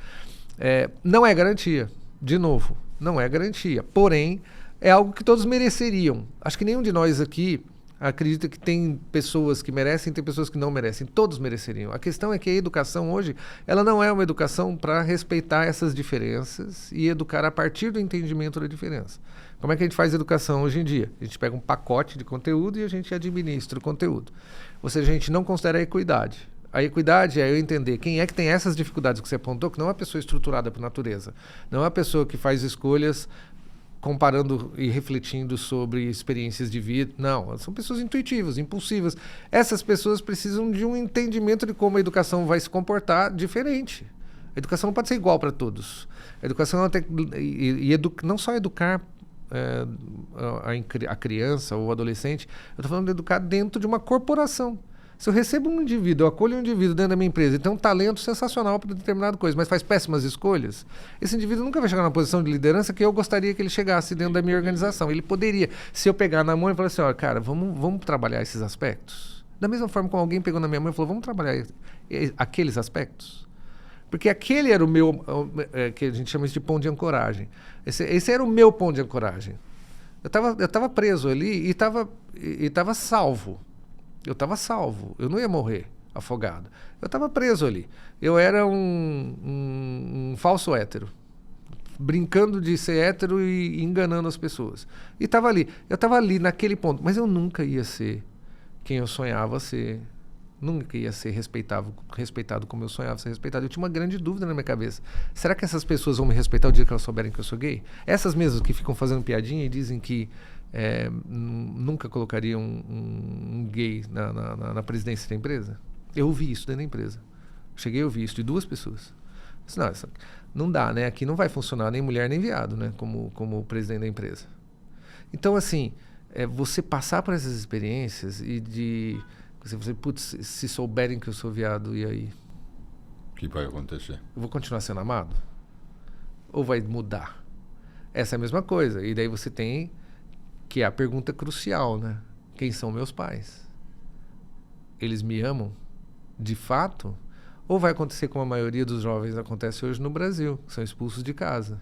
Não é garantia, de novo, não é garantia, porém, é algo que todos mereceriam. Acho que nenhum de nós aqui acredita que tem pessoas que merecem, tem pessoas que não merecem, todos mereceriam. A questão é que a educação hoje, ela não é uma educação para respeitar essas diferenças e educar a partir do entendimento da diferença. Como é que a gente faz educação hoje em dia? A gente pega um pacote de conteúdo e a gente administra o conteúdo. Ou seja, a gente não considera a equidade. A equidade é eu entender quem é que tem essas dificuldades que você apontou, que não é uma pessoa estruturada por natureza, não é uma pessoa que faz escolhas comparando e refletindo sobre experiências de vida. Não, são pessoas intuitivas, impulsivas. Essas pessoas precisam de um entendimento de como a educação vai se comportar diferente. A educação não pode ser igual para todos. A educação ela tem não só educar a criança ou o adolescente, eu estou falando de educar dentro de uma corporação. Se eu recebo um indivíduo, eu acolho um indivíduo dentro da minha empresa e tem um talento sensacional para determinada coisa, mas faz péssimas escolhas, esse indivíduo nunca vai chegar numa posição de liderança que eu gostaria que ele chegasse dentro da minha organização. Ele poderia, se eu pegar na mão e falar assim, ó, cara, vamos trabalhar esses aspectos. Da mesma forma como alguém pegou na minha mão e falou, vamos trabalhar aqueles aspectos. Porque aquele era o meu, que a gente chama isso de ponto de ancoragem. Esse era o meu ponto de ancoragem. Eu tava preso ali e estava salvo. Eu estava salvo, eu não ia morrer afogado. Eu estava preso ali. Eu era um falso hétero. brincando de ser hétero e enganando as pessoas. E estava ali. Eu estava ali naquele ponto. Mas eu nunca ia ser quem eu sonhava ser. Nunca ia ser respeitado como eu sonhava ser respeitado. Eu tinha uma grande dúvida na minha cabeça. Será que essas pessoas vão me respeitar o dia que elas souberem que eu sou gay? Essas mesmas que ficam fazendo piadinha e dizem que nunca colocariam um gay na presidência da empresa? Eu ouvi isso dentro da empresa. Cheguei a ouvir isso de 2 pessoas. Disse, não dá, né? Aqui não vai funcionar nem mulher nem viado, né? Como presidente da empresa. Então, assim, você passar por essas experiências e você, putz, se souberem que eu sou viado, e aí? O que vai acontecer? Eu vou continuar sendo amado? Ou vai mudar? Essa é a mesma coisa. E daí você tem que é a pergunta crucial, né? Quem são meus pais? Eles me amam de fato? Ou vai acontecer como a maioria dos jovens acontece hoje no Brasil, que são expulsos de casa?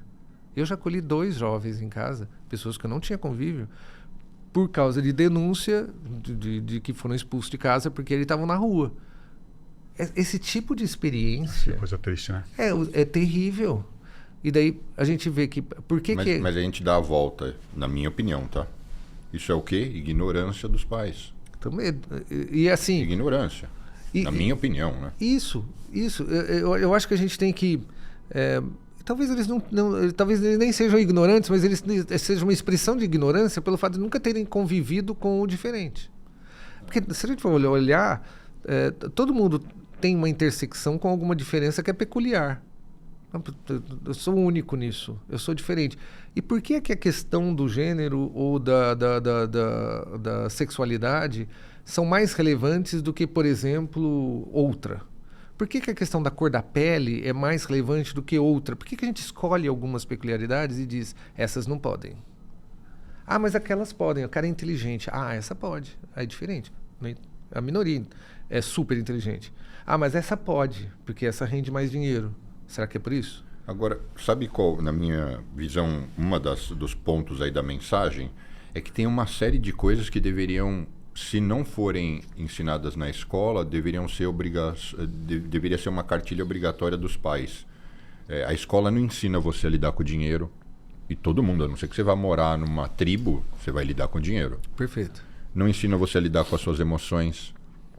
Eu já acolhi 2 jovens em casa, pessoas que eu não tinha convívio, por causa de denúncia de que foram expulsos de casa porque eles estavam na rua. Esse tipo de experiência... Que coisa triste, né? É terrível. E daí a gente vê que... Mas a gente dá a volta, na minha opinião, tá? Isso é o quê? Ignorância dos pais. E assim... Ignorância. Na minha opinião, né? Isso. Eu acho que a gente tem que... talvez eles nem sejam ignorantes, mas eles sejam uma expressão de ignorância pelo fato de nunca terem convivido com o diferente. Porque se a gente for olhar, todo mundo tem uma intersecção com alguma diferença que é peculiar. Eu sou único nisso, eu sou diferente. E por que é que a questão do gênero ou da sexualidade são mais relevantes do que, por exemplo, outra? Por que a questão da cor da pele é mais relevante do que outra? Por que a gente escolhe algumas peculiaridades e diz, essas não podem? Ah, mas aquelas podem, o cara é inteligente. Ah, essa pode, é diferente. A minoria é super inteligente. Ah, mas essa pode, porque essa rende mais dinheiro. Será que é por isso? Agora, sabe qual, na minha visão, dos pontos aí da mensagem, é que tem uma série de coisas que deveriam, se não forem ensinadas na escola, deveria ser uma cartilha obrigatória dos pais. A escola não ensina você a lidar com o dinheiro, e todo mundo, a não ser que você vá morar numa tribo, você vai lidar com dinheiro. Perfeito. Não ensina você a lidar com as suas emoções,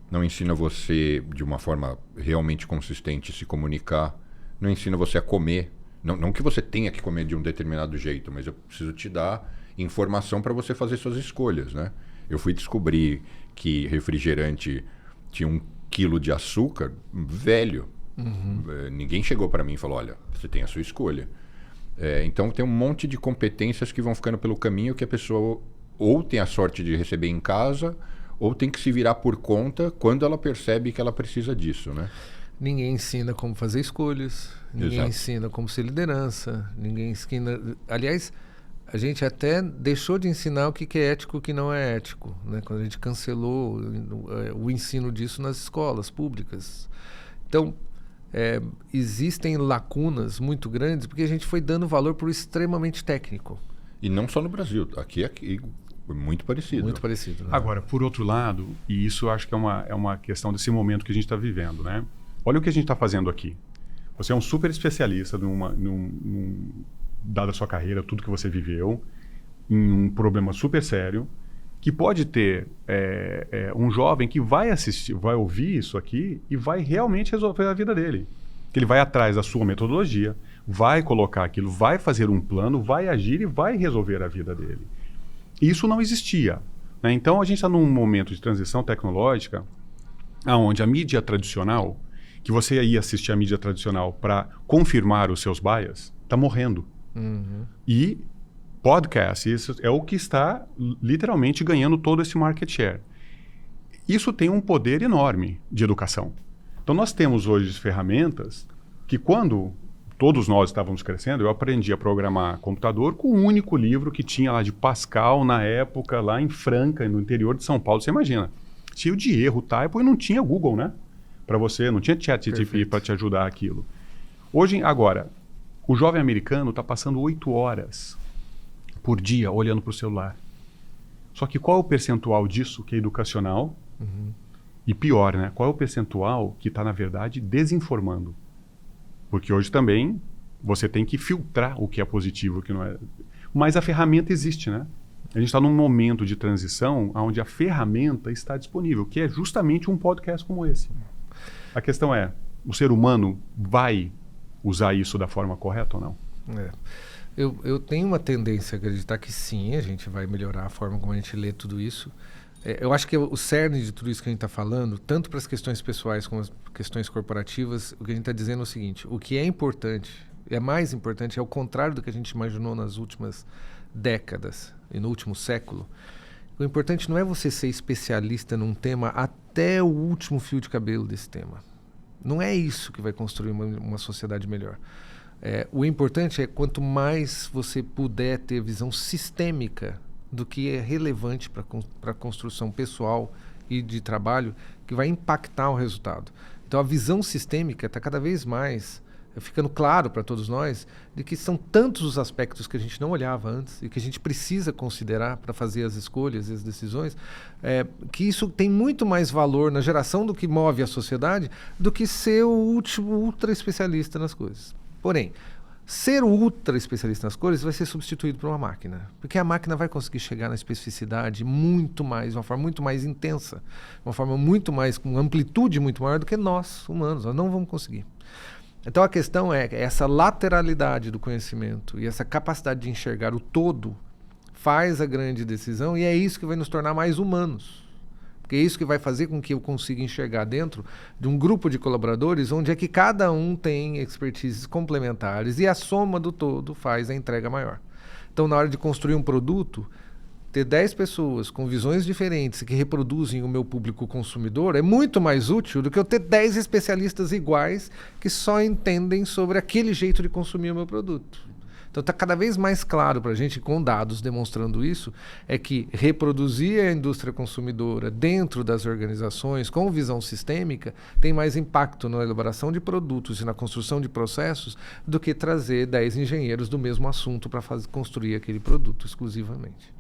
não ensina você, de uma forma realmente consistente, se comunicar, não ensina você a comer. Não que você tenha que comer de um determinado jeito, mas eu preciso te dar informação para você fazer suas escolhas, né? Eu fui descobrir que refrigerante tinha 1 quilo de açúcar velho. Uhum. Ninguém chegou para mim e falou, olha, você tem a sua escolha. Então tem um monte de competências que vão ficando pelo caminho que a pessoa ou tem a sorte de receber em casa ou tem que se virar por conta quando ela percebe que ela precisa disso, né? Ninguém ensina como fazer escolhas, ninguém ensina como ser liderança, ninguém ensina... Aliás, a gente até deixou de ensinar o que é ético e o que não é ético, né? Quando a gente cancelou o ensino disso nas escolas públicas. Então, existem lacunas muito grandes porque a gente foi dando valor para o extremamente técnico. E não só no Brasil, aqui é muito parecido. Muito parecido. Né? Agora, por outro lado, e isso eu acho que é uma questão desse momento que a gente está vivendo, né? Olha o que a gente está fazendo aqui. Você é um super especialista dada a sua carreira, tudo que você viveu, em um problema super sério, que pode ter um jovem que vai assistir, vai ouvir isso aqui e vai realmente resolver a vida dele. Que ele vai atrás da sua metodologia, vai colocar aquilo, vai fazer um plano, vai agir e vai resolver a vida dele. Isso não existia, né? Então a gente está num momento de transição tecnológica onde a mídia tradicional, que você ia assistir a mídia tradicional para confirmar os seus bias, está morrendo. Uhum. E podcast, isso é o que está literalmente ganhando todo esse market share. Isso tem um poder enorme de educação. Então nós temos hoje ferramentas que quando todos nós estávamos crescendo, eu aprendi a programar computador com um único livro que tinha lá de Pascal na época, lá em Franca, no interior de São Paulo. Você imagina, cheio de erro, typo, e não tinha Google, né? Para você, não tinha ChatGPT para te ajudar aquilo. Agora, o jovem americano está passando 8 horas por dia olhando para o celular. Só que qual é o percentual disso que é educacional? Uhum. E pior, né? Qual é o percentual que está, na verdade, desinformando? Porque hoje também Você tem que filtrar o que é positivo, o que não é. Mas a ferramenta existe, né? A gente está num momento de transição onde a ferramenta está disponível, que é justamente um podcast como esse. A questão é, o ser humano vai usar isso da forma correta ou não? Eu tenho uma tendência a acreditar que sim, a gente vai melhorar a forma como a gente lê tudo isso. Eu acho que o cerne de tudo isso que a gente está falando, tanto para as questões pessoais como as questões corporativas, o que a gente está dizendo é o seguinte: o que é importante, é mais importante, é o contrário do que a gente imaginou nas últimas décadas e no último século. O importante não é você ser especialista num tema até o último fio de cabelo desse tema. Não é isso que vai construir uma sociedade melhor. O importante é quanto mais você puder ter visão sistêmica do que é relevante para a construção pessoal e de trabalho, que vai impactar o resultado. Então a visão sistêmica está cada vez mais ficando claro para todos nós de que são tantos os aspectos que a gente não olhava antes e que a gente precisa considerar para fazer as escolhas e as decisões, que isso tem muito mais valor na geração do que move a sociedade do que ser o último ultra especialista nas coisas. Porém, ser o ultra especialista nas cores vai ser substituído por uma máquina, porque a máquina vai conseguir chegar na especificidade muito mais, de uma forma muito mais intensa, uma forma muito mais, com amplitude muito maior do que nós, humanos. Nós não vamos conseguir. Então a questão é essa lateralidade do conhecimento e essa capacidade de enxergar o todo faz a grande decisão, e é isso que vai nos tornar mais humanos. Porque é isso que vai fazer com que eu consiga enxergar dentro de um grupo de colaboradores onde é que cada um tem expertises complementares e a soma do todo faz a entrega maior. Então, na hora de construir um produto, ter 10 pessoas com visões diferentes que reproduzem o meu público consumidor é muito mais útil do que eu ter 10 especialistas iguais que só entendem sobre aquele jeito de consumir o meu produto. Então está cada vez mais claro para a gente, com dados demonstrando isso, é que reproduzir a indústria consumidora dentro das organizações com visão sistêmica tem mais impacto na elaboração de produtos e na construção de processos do que trazer 10 engenheiros do mesmo assunto para construir aquele produto exclusivamente.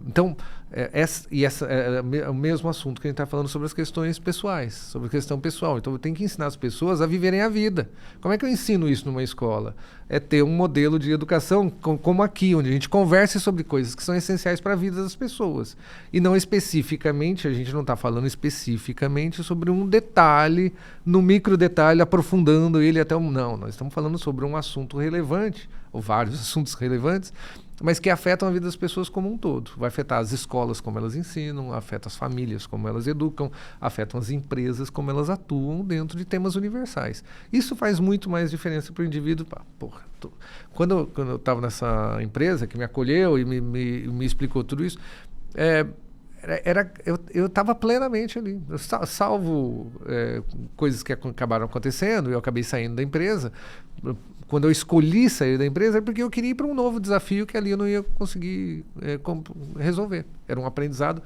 Então, é o mesmo assunto que a gente está falando sobre as questões pessoais, sobre a questão pessoal. Então, eu tenho que ensinar as pessoas a viverem a vida. Como é que eu ensino isso numa escola? É ter um modelo de educação como aqui, onde a gente converse sobre coisas que são essenciais para a vida das pessoas. E não especificamente, a gente não está falando especificamente sobre um detalhe, no micro detalhe, aprofundando ele até um... Não, nós estamos falando sobre um assunto relevante, ou vários assuntos relevantes, mas que afetam a vida das pessoas como um todo. Vai afetar as escolas, como elas ensinam, afeta as famílias, como elas educam, afetam as empresas, como elas atuam dentro de temas universais. Isso faz muito mais diferença para o indivíduo. Quando eu estava nessa empresa que me acolheu e me explicou tudo isso, eu estava plenamente ali. Salvo coisas que acabaram acontecendo, eu acabei saindo da empresa. Quando eu escolhi sair da empresa, é porque eu queria ir para um novo desafio que ali eu não ia conseguir resolver. Era um aprendizado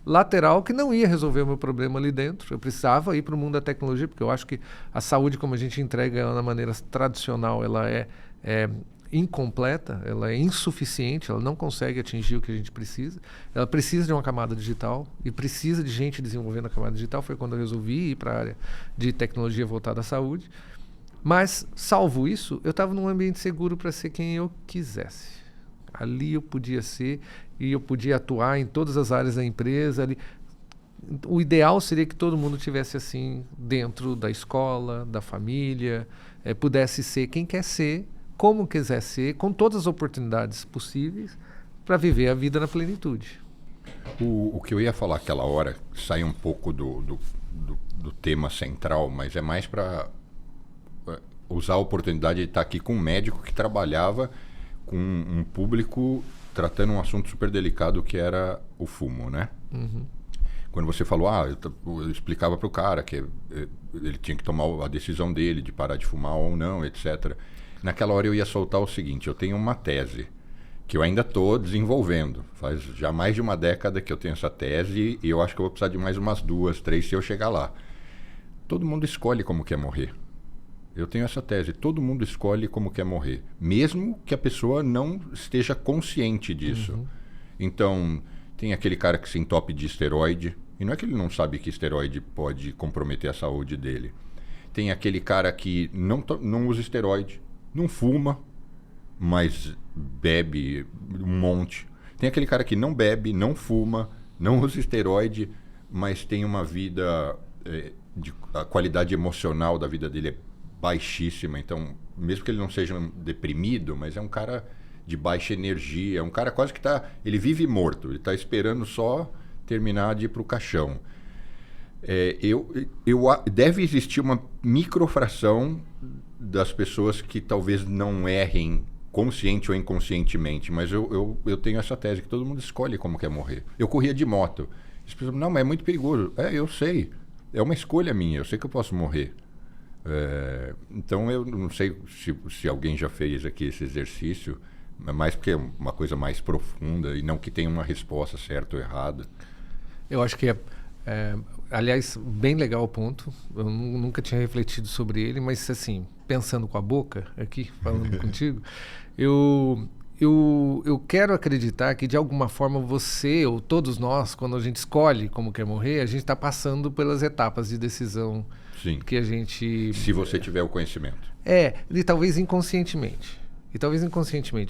lateral que não ia resolver o meu problema ali dentro. Eu precisava ir para o mundo da tecnologia, porque eu acho que a saúde, como a gente entrega ela na maneira tradicional, ela é incompleta, ela é insuficiente, ela não consegue atingir o que a gente precisa. Ela precisa de uma camada digital e precisa de gente desenvolvendo a camada digital. Foi quando eu resolvi ir para a área de tecnologia voltada à saúde. Mas, salvo isso, eu estava num ambiente seguro para ser quem eu quisesse. Ali eu podia ser e eu podia atuar em todas as áreas da empresa. Ali. O ideal seria que todo mundo tivesse assim dentro da escola, da família, pudesse ser quem quer ser, como quiser ser, com todas as oportunidades possíveis para viver a vida na plenitude. O que eu ia falar aquela hora sai um pouco do tema central, mas é mais para usar a oportunidade de estar aqui com um médico que trabalhava com um público tratando um assunto super delicado que era o fumo, né? Uhum. Quando você falou, eu explicava para o cara que ele tinha que tomar a decisão dele de parar de fumar ou não, etc. Naquela hora eu ia soltar o seguinte: eu tenho uma tese que eu ainda estou desenvolvendo. Faz já mais de uma década que eu tenho essa tese e eu acho que eu vou precisar de mais umas 2, 3 se eu chegar lá. Todo mundo escolhe como quer morrer. Eu tenho essa tese, todo mundo escolhe como quer morrer, mesmo que a pessoa não esteja consciente disso. Uhum. Então, tem aquele cara que se entope de esteroide, e não é que ele não sabe que esteroide pode comprometer a saúde dele. Tem aquele cara que não usa esteroide, não fuma, mas bebe um monte. Tem aquele cara que não bebe, não fuma, não usa esteroide, mas tem uma vida... a qualidade emocional da vida dele é baixíssima. Então, mesmo que ele não seja deprimido, mas é um cara de baixa energia. É um cara quase que ele vive morto. Ele está esperando só terminar de ir para o caixão. Deve existir uma microfração das pessoas que talvez não errem consciente ou inconscientemente, mas eu tenho essa tese que todo mundo escolhe como quer morrer. Eu corria de moto. As pessoas não, mas é muito perigoso. Eu sei. É uma escolha minha. Eu sei que eu posso morrer. Então, eu não sei se alguém já fez aqui esse exercício, mas porque é uma coisa mais profunda e não que tenha uma resposta certa ou errada. Eu acho que aliás, bem legal o ponto. Eu nunca tinha refletido sobre ele, mas assim, pensando com a boca aqui, falando contigo, eu quero acreditar que de alguma forma você ou todos nós, quando a gente escolhe como quer morrer, a gente está passando pelas etapas de decisão. Sim. Que a gente... Se você tiver o conhecimento. E talvez inconscientemente.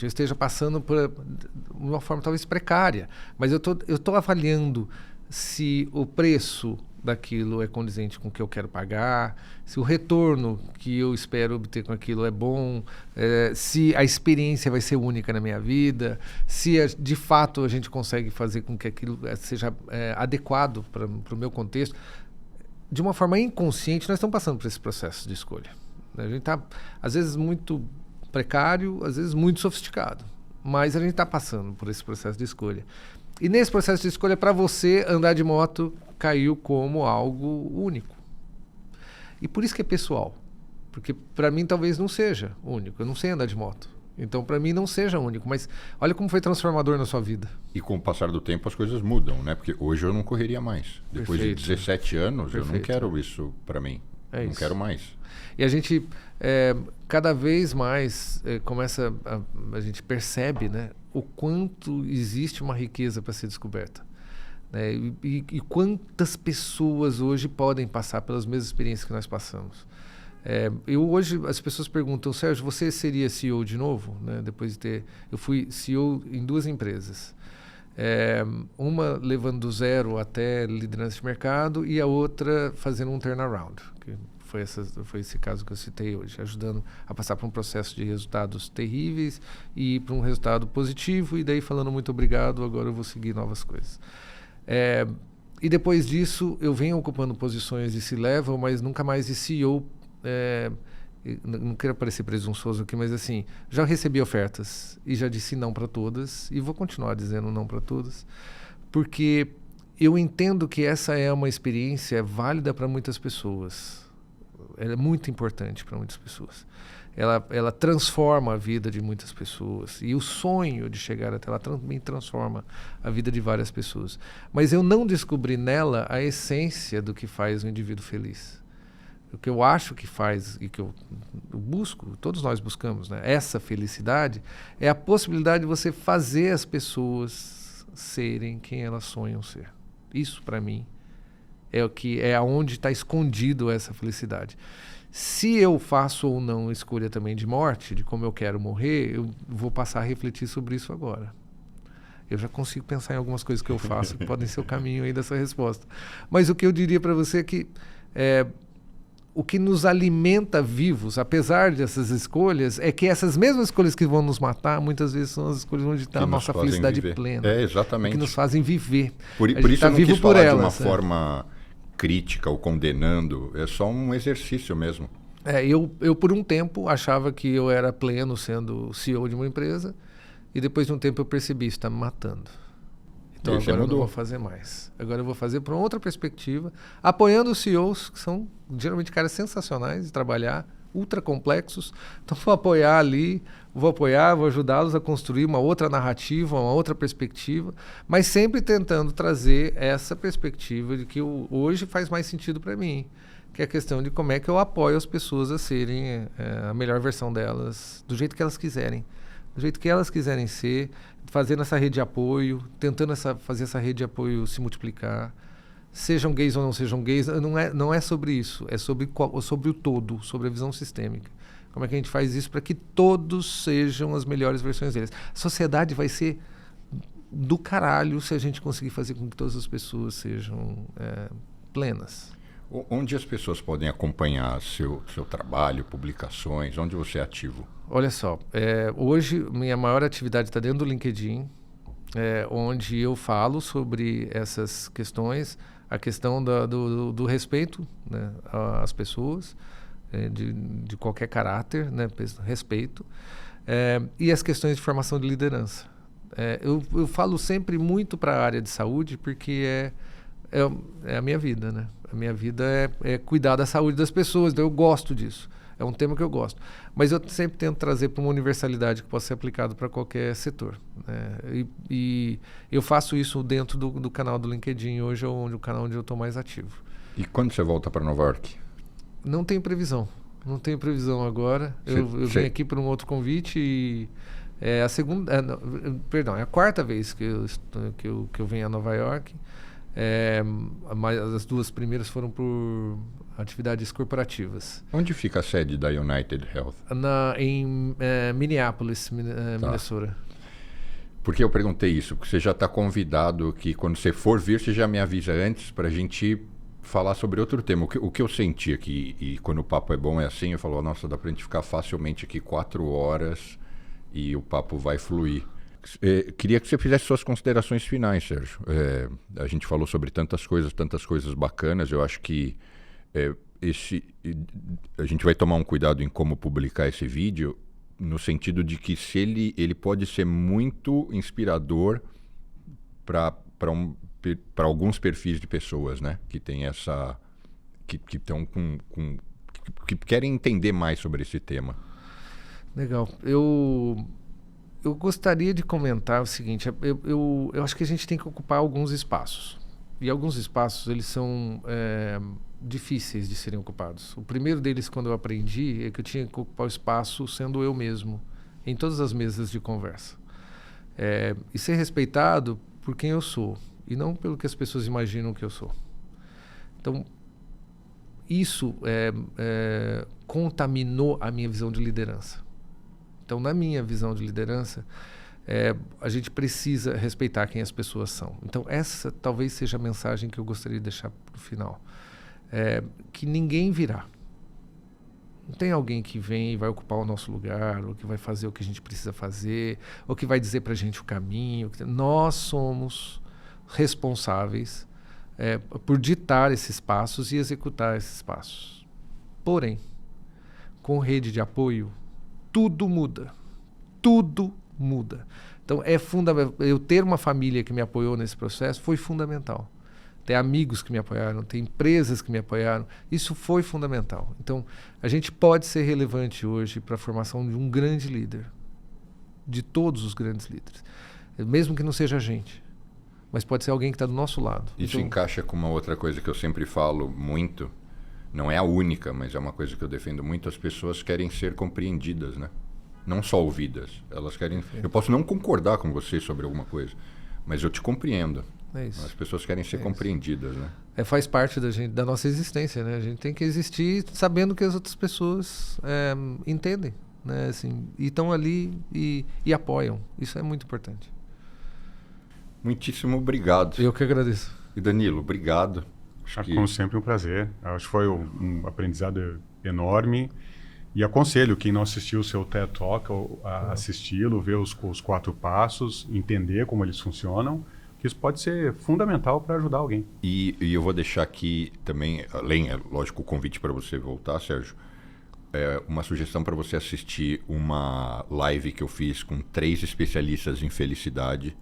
Eu esteja passando por uma forma talvez precária, mas eu tô avaliando se o preço daquilo é condizente com o que eu quero pagar, se o retorno que eu espero obter com aquilo é bom, se a experiência vai ser única na minha vida, se de fato a gente consegue fazer com que aquilo seja adequado para o meu contexto. De uma forma inconsciente, nós estamos passando por esse processo de escolha. A gente está, às vezes, muito precário, às vezes muito sofisticado, mas a gente está passando por esse processo de escolha. E nesse processo de escolha, para você, andar de moto caiu como algo único. E por isso que é pessoal. Porque para mim talvez não seja único. Eu não sei andar de moto. Então para mim não seja único. Mas olha como foi transformador na sua vida. E com o passar do tempo as coisas mudam, né? Porque hoje eu não correria mais. Depois de 17 anos, eu não quero isso para mim. Não quero mais. E a gente cada vez mais a gente percebe, né, o quanto existe uma riqueza para ser descoberta. Né? E quantas pessoas hoje podem passar pelas mesmas experiências que nós passamos. Hoje as pessoas perguntam, Sérgio, você seria CEO de novo? Né? Depois de ter... Eu fui CEO em 2 empresas. Uma levando do zero até liderança de mercado e a outra fazendo um turnaround. Que foi esse caso que eu citei hoje, ajudando a passar por um processo de resultados terríveis e ir para um resultado positivo e daí falando muito obrigado, agora eu vou seguir novas coisas. E depois disso eu venho ocupando posições de C-level, mas nunca mais de CEO. Não quero parecer presunçoso aqui, mas assim, já recebi ofertas e já disse não para todas e vou continuar dizendo não para todas, porque eu entendo que essa é uma experiência válida para muitas pessoas. Ela é muito importante para muitas pessoas. Ela transforma a vida de muitas pessoas. E o sonho de chegar até lá também transforma a vida de várias pessoas. Mas eu não descobri nela a essência do que faz um indivíduo feliz. O que eu acho que faz e que eu busco, todos nós buscamos, né? Essa felicidade é a possibilidade de você fazer as pessoas serem quem elas sonham ser. Isso, para mim, é aonde está escondido essa felicidade. Se eu faço ou não escolha também de morte, de como eu quero morrer, eu vou passar a refletir sobre isso agora. Eu já consigo pensar em algumas coisas que eu faço que podem ser o caminho aí dessa resposta. Mas o que eu diria para você é que o que nos alimenta vivos, apesar dessas escolhas, é que essas mesmas escolhas que vão nos matar, muitas vezes são as escolhas onde está a nossa felicidade plena. Exatamente. Que nos fazem viver. Por isso eu não quis falar de uma forma crítica ou condenando, é só um exercício mesmo. Eu por um tempo achava que eu era pleno sendo CEO de uma empresa e depois de um tempo eu percebi, isso está me matando. Então agora eu não vou fazer mais. Agora eu vou fazer por uma outra perspectiva, apoiando os CEOs, que são geralmente caras sensacionais de trabalhar, ultra complexos. Então vou apoiar ali, vou ajudá-los a construir uma outra narrativa, uma outra perspectiva, mas sempre tentando trazer essa perspectiva de que hoje faz mais sentido para mim, que é a questão de como é que eu apoio as pessoas a serem a melhor versão delas, do jeito que elas quiserem. Do jeito que elas quiserem ser, fazendo essa rede de apoio, tentando fazer essa rede de apoio se multiplicar. Sejam gays ou não sejam gays, não é sobre isso, é sobre o todo, sobre a visão sistêmica. Como é que a gente faz isso para que todos sejam as melhores versões deles? A sociedade vai ser do caralho se a gente conseguir fazer com que todas as pessoas sejam plenas. Onde as pessoas podem acompanhar seu trabalho, publicações? Onde você é ativo? Olha só, hoje minha maior atividade está dentro do LinkedIn, onde eu falo sobre essas questões, a questão do respeito, né, às pessoas, de qualquer caráter, né, respeito, e as questões de formação de liderança. Eu falo sempre muito para a área de saúde porque é a minha vida, né? A minha vida é cuidar da saúde das pessoas, então eu gosto disso. É um tema que eu gosto. Mas eu sempre tento trazer para uma universalidade que possa ser aplicado para qualquer setor, né? E eu faço isso dentro do canal do LinkedIn hoje, o canal onde eu estou mais ativo. E quando você volta para Nova York? Não tenho previsão. Não tenho previsão agora. Eu vim aqui por um outro convite e é a quarta vez que eu venho a Nova York. Mas as duas primeiras foram por atividades corporativas. Onde fica a sede da United Health? Em Minneapolis, Minnesota. Por que eu perguntei isso? Porque você já está convidado que quando você for vir, você já me avisa antes para a gente falar sobre outro tema. O que eu senti aqui, e quando o papo é bom é assim, eu falo, nossa, dá para a gente ficar facilmente aqui 4 horas e o papo vai fluir. Queria que você fizesse suas considerações finais, Sérgio. A gente falou sobre tantas coisas bacanas. Eu acho que a gente vai tomar um cuidado em como publicar esse vídeo, no sentido de que se ele pode ser muito inspirador para alguns perfis de pessoas, né? Que tem que estão que querem entender mais sobre esse tema. Legal. Eu gostaria de comentar o seguinte, eu acho que a gente tem que ocupar alguns espaços. E alguns espaços, eles são difíceis de serem ocupados. O primeiro deles, quando eu aprendi, é que eu tinha que ocupar o espaço sendo eu mesmo, em todas as mesas de conversa. E ser respeitado por quem eu sou, e não pelo que as pessoas imaginam que eu sou. Então, isso contaminou a minha visão de liderança. Então, na minha visão de liderança, a gente precisa respeitar quem as pessoas são. Então, essa talvez seja a mensagem que eu gostaria de deixar para o final. Que ninguém virá. Não tem alguém que vem e vai ocupar o nosso lugar, ou que vai fazer o que a gente precisa fazer, ou que vai dizer para a gente o caminho. Nós somos responsáveis por ditar esses passos e executar esses passos. Porém, com rede de apoio, tudo muda. Tudo muda. Então, é fundamental. Eu ter uma família que me apoiou nesse processo foi fundamental. Ter amigos que me apoiaram, ter empresas que me apoiaram, isso foi fundamental. Então, a gente pode ser relevante hoje para a formação de um grande líder. De todos os grandes líderes. Mesmo que não seja a gente. Mas pode ser alguém que está do nosso lado. Isso encaixa com uma outra coisa que eu sempre falo muito. Não é a única, mas é uma coisa que eu defendo muito. As pessoas querem ser compreendidas, né? Não só ouvidas. Elas querem... Eu posso não concordar com você sobre alguma coisa, mas eu te compreendo. É isso. As pessoas querem ser compreendidas, né? Faz parte da nossa existência, né? A gente tem que existir sabendo que as outras pessoas entendem, né? Assim, e estão ali e apoiam. Isso é muito importante. Muitíssimo obrigado. Eu que agradeço. E Danilo, obrigado. Como sempre, um prazer. Acho que foi um aprendizado enorme. E aconselho quem não assistiu o seu TED Talk a assisti-lo, ver os 4 passos, entender como eles funcionam, que isso pode ser fundamental para ajudar alguém. E eu vou deixar aqui também, além, lógico, o convite para você voltar, Sérgio, uma sugestão para você assistir uma live que eu fiz com 3 especialistas em felicidade.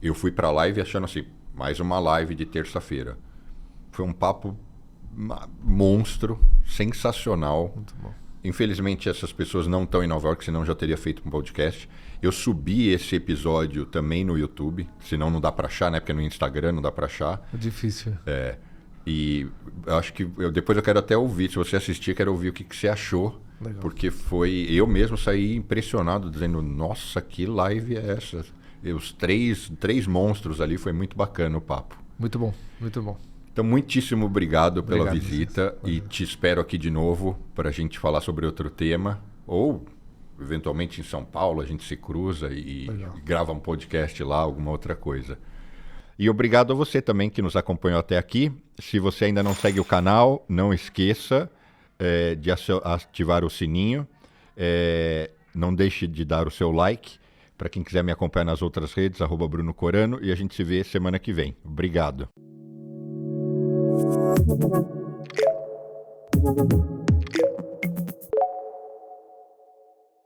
Eu fui para a live achando assim, mais uma live de terça-feira. Foi um papo monstro, sensacional. Muito bom. Infelizmente, essas pessoas não estão em Nova York, senão já teria feito um podcast. Eu subi esse episódio também no YouTube, senão não dá para achar, né? Porque no Instagram não dá para achar. É difícil. E eu acho que depois eu quero até ouvir, se você assistir, quero ouvir o que você achou. Legal. Porque eu mesmo saí impressionado, dizendo, nossa, que live é essa? Os três monstros ali, foi muito bacana o papo. Muito bom, muito bom. Então, muitíssimo obrigado pela visita e te espero aqui de novo para a gente falar sobre outro tema, ou eventualmente em São Paulo a gente se cruza e grava um podcast lá, alguma outra coisa. E obrigado a você também que nos acompanhou até aqui. Se você ainda não segue o canal, não esqueça de ativar o sininho. Não deixe de dar o seu like. Para quem quiser me acompanhar nas outras redes, @Bruno Corano, e a gente se vê semana que vem. Obrigado.